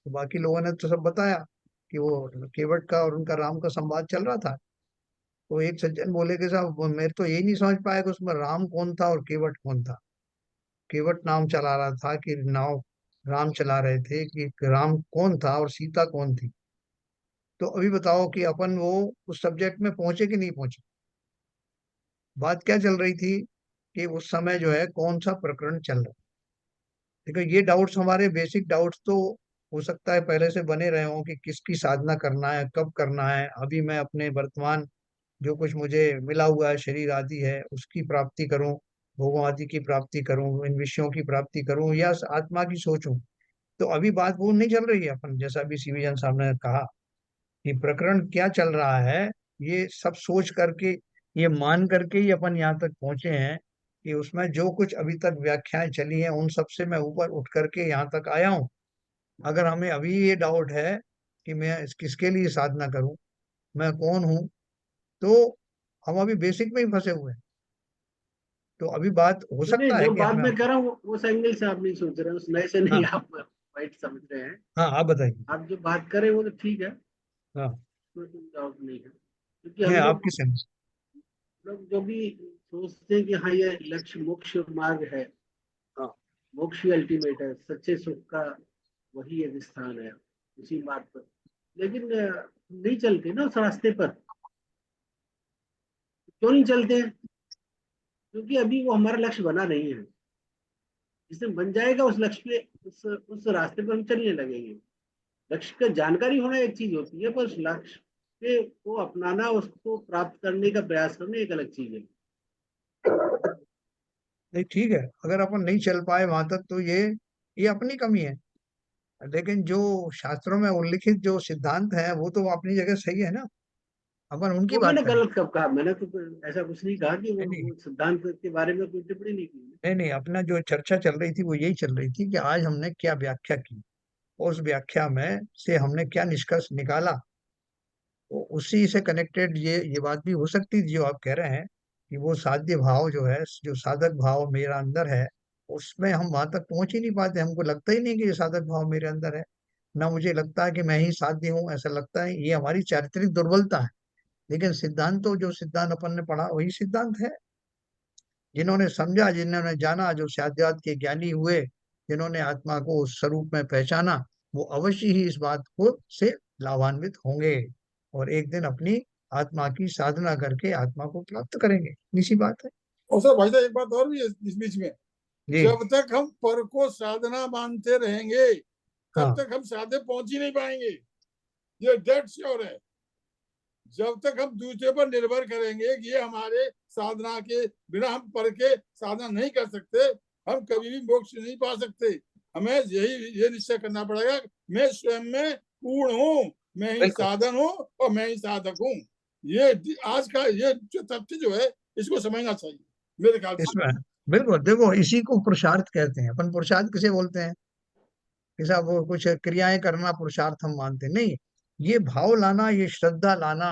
तो बाकी लोगों ने तो सब बताया कि वो केवट का और उनका राम का संवाद चल रहा था। तो एक सज्जन बोले कि साहब मेरे तो यही नहीं समझ पाया कि उसमें राम कौन था और केवट कौन था। केवट नाम चला रहा था कि नाव राम चला रहे थे, कि राम कौन था और सीता कौन थी। तो अभी बताओ कि अपन वो उस सब्जेक्ट में पहुंचे कि नहीं पहुंचे। बात क्या चल रही थी कि उस समय जो है कौन सा प्रकरण चल रहा है। देखो ये डाउट्स हमारे बेसिक डाउट्स तो हो सकता है पहले से बने रहे हों कि किसकी साधना करना है, कब करना है। अभी मैं अपने वर्तमान जो कुछ मुझे मिला हुआ है, शरीर आदि है, उसकी प्राप्ति करूं, भोगों आदि की प्राप्ति करूं, इन विषयों की प्राप्ति करूं, या आत्मा की सोचूं। तो अभी बात वो नहीं चल रही है। अपन जैसा अभी सीवीजन साहब ने कहा कि प्रकरण क्या चल रहा है, ये सब सोच करके, ये मान करके ही अपन यहाँ तक पहुंचे हैं कि उसमें जो कुछ अभी तक व्याख्याएं चली हैं उन सब से मैं ऊपर उठ करके यहाँ तक आया हूँ। अगर हमें अभी ये डाउट है कि मैं किसके लिए साधना करूं, मैं कौन हूँ, तो हम अभी बेसिक में ही फंसे हुए हैं। तो अभी बात हो नहीं, सकता है जो कि बात हमें। मैं कर रहा हूँ वो एंगल से आप नहीं सोच रहे हैं, उस नए से नहीं हाँ आप वाइट समझ रहे हैं। हाँ, आप बताइए। आप जो बात कर रहे हैं वो तो ठीक है, हाँ, कोई डाउट नहीं है, क्योंकि है हम लोग आपकी समझ। लोग जो भी सोचते हैं कि हाँ ये लक्ष्य मोक्ष मार्ग है, हाँ मोक्ष ही अल्टीमेट है, सच्चे सुख का वही एक स्थान है उसी मार्ग पर, लेकिन नहीं चलते ना उस रास्ते पर। क्यों नहीं चलते? क्योंकि अभी वो हमारा लक्ष्य बना नहीं है। जिससे बन जाएगा उस लक्ष्य पे, उस रास्ते पर हम चलने लगेंगे। लक्ष्य का जानकारी होना एक चीज होती है, पर उस लक्ष्य पे को अपनाना, उसको प्राप्त करने का प्रयास करना एक अलग चीज है। नहीं ठीक है, अगर अपन नहीं चल पाए वहां तक तो ये अपनी कमी है, लेकिन जो शास्त्रों में उल्लिखित जो सिद्धांत है वो तो अपनी जगह सही है ना, अपन उनकी वो बात मैंने करें। गलत कब कहा? मैंने तो ऐसा कुछ नहीं कहा कि नहीं नहीं वो सिद्धांत के बारे में कोई टिप्पणी नहीं की। नहीं नहीं, अपना जो चर्चा चल रही थी वो यही चल रही थी कि आज हमने क्या व्याख्या की, उस व्याख्या में से हमने क्या निष्कर्ष निकाला, तो उसी से कनेक्टेड ये बात भी हो सकती थी जो आप कह रहे हैं कि वो साध्य भाव जो है, जो साधक भाव मेरा अंदर है, उसमें हम वहां तक पहुंच ही नहीं पाते। हमको लगता ही नहीं कि ये साधक भाव मेरे अंदर है, ना मुझे लगता है कि मैं ही साध्य हूँ, ऐसा लगता है ये हमारी चारित्रिक दुर्बलता है। लेकिन सिद्धांत तो जो सिद्धांत अपन ने पढ़ा वही सिद्धांत है। जिन्होंने समझा, जिन्होंने जाना, जो शाद्यात के ज्ञानी हुए, जिन्होंने आत्मा को उस स्वरूप में पहचाना, वो अवश्य ही इस बात को से लाभान्वित होंगे और एक दिन अपनी आत्मा की साधना करके आत्मा को प्राप्त करेंगे। इसी बात है। और सर भाई साहब एक बात और भी है इस बीच में, जी। जब तक हम पर को साधना मानते रहेंगे तब हाँ तक हम साधे पहुंच ही नहीं पाएंगे, ये डेड श्योर है। जब तक हम दूसरे पर निर्भर करेंगे कि ये हमारे साधना के बिना हम पर के साधना नहीं कर सकते, हम कभी भी मोक्ष नहीं पा सकते। हमें ये निश्चय करना पड़ेगा, मैं स्वयं में पूर्ण हूँ, मैं ही बिल्कुल। साधन हूँ और मैं ही साधक हूँ। ये आज का ये जो तथ्य जो है इसको समझना चाहिए मेरे ख्याल से। इसमें बिल्कुल देखो, इसी को पुरुषार्थ कहते हैं। अपन पुरुषार्थ किसे बोलते हैं कि साहब वो कुछ क्रियाएं करना पुरुषार्थ हम मानते नहीं। ये भाव लाना, ये श्रद्धा लाना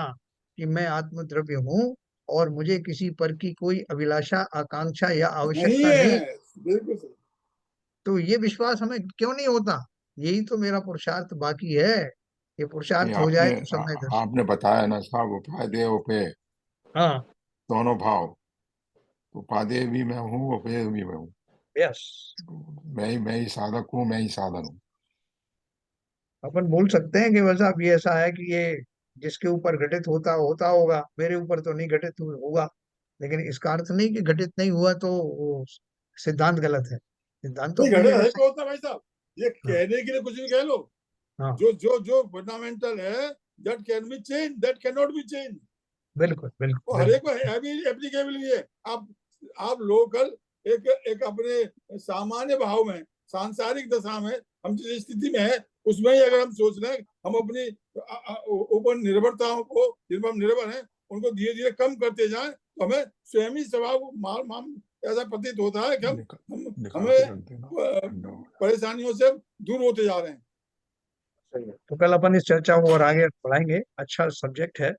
कि मैं आत्मद्रव्य हूँ और मुझे किसी पर की कोई अभिलाषा, आकांक्षा या नहीं आवश्यकता नहीं, है, बिल्कुल सही। तो ये विश्वास हमें क्यों नहीं होता? यही तो मेरा पुरुषार्थ बाकी है। ये ये पुरुषार्थ हो जाए आपने तो सब में दर्शन। आपने बताया ना साहब, उपादेय उपे हाँ। दोनों भाव, उपादेय भी मैं हूँ, उपेय भी मैं हूँ। यस। मैं ही साधक हूँ, मैं ही साधन हूँ। अपन बोल सकते हैं कि बस अब ये ऐसा है कि ये जिसके ऊपर घटित होता होता होगा, मेरे ऊपर तो नहीं घटित होगा। लेकिन इसका अर्थ नहीं कि घटित नहीं हुआ तो वो सिद्धांत गलत है। सिद्धांत तो नहीं अपनी घड़े जगह है सही। क्या होता है भाई साहब, ये हाँ। कहने के लिए कुछ भी कह लो, हाँ। जो फंडामेंटल है that can be change, that can not be change. बिल्कुल बिल्कुल वो हर एक बिल्कुल। को है भी एप्लीकेबल भी है। आप लोकल एक एक अपने सामान्य भाव में, सांसारिक दशा में हम जिस स्थिति में है उसमें ही अगर हम सोच रहे हैं हम अपनी ऊपर निर्भरताओं को, जिन पर हम निर्भर हैं, उनको धीरे धीरे कम करते जाएं तो हमें स्वयं ही स्वभाव माम ऐसा प्रतीत होता है कि निकाल के रख देना। हमें परेशानियों से दूर होते जा रहे हैं। सही है, तो कल अपन इस चर्चा को और आगे बढ़ाएंगे। अच्छा सब्जेक्ट है।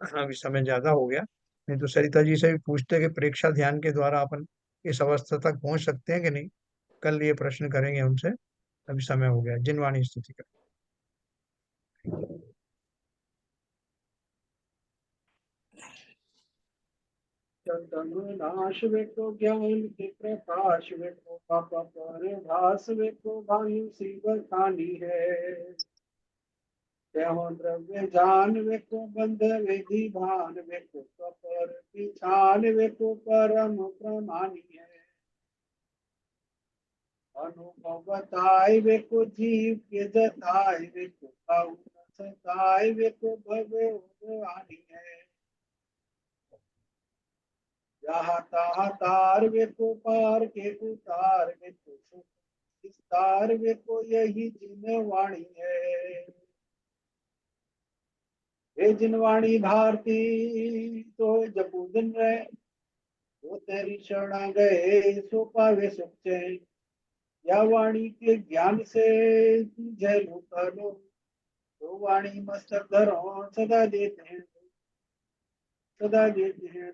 अभी समय ज्यादा हो गया, नहीं तो सरिता जी से भी पूछते कि प्रेक्षा ध्यान के द्वारा अपन इस अवस्था तक पहुंच सकते हैं कि नहीं। कल ये प्रश्न करेंगे उनसे। अभी समय हो गया। जिनवाणी स्तुति का। नाश वेको ज्ञान के प्रकाश वेको पापा पर भास वेको भानु शिव खानी है। त्यों द्रव्य जान वेको बंध विधि भान वेको कपर पिछान वेको परम प्रमाणी है। अनुभव बताए वेको जीव के जताए वेको काउ सताए वेको भवे उदवानी है। जहाँ तहाँ तार वेको पार के उतार वेको सुख विस्तार वेको यही जिन वाणी है। हे जिनवाणी भारती तो जपू दिन रहे, वो तेरी शरण गए सो पावे सुख चैन। या वाणी के ज्ञान से जय लूटा लो, तो वाणी मस्तक धरो सदा देते हैं, सदा देते हैं।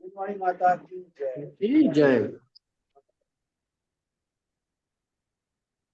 जिनवाणी माता की जय। जय।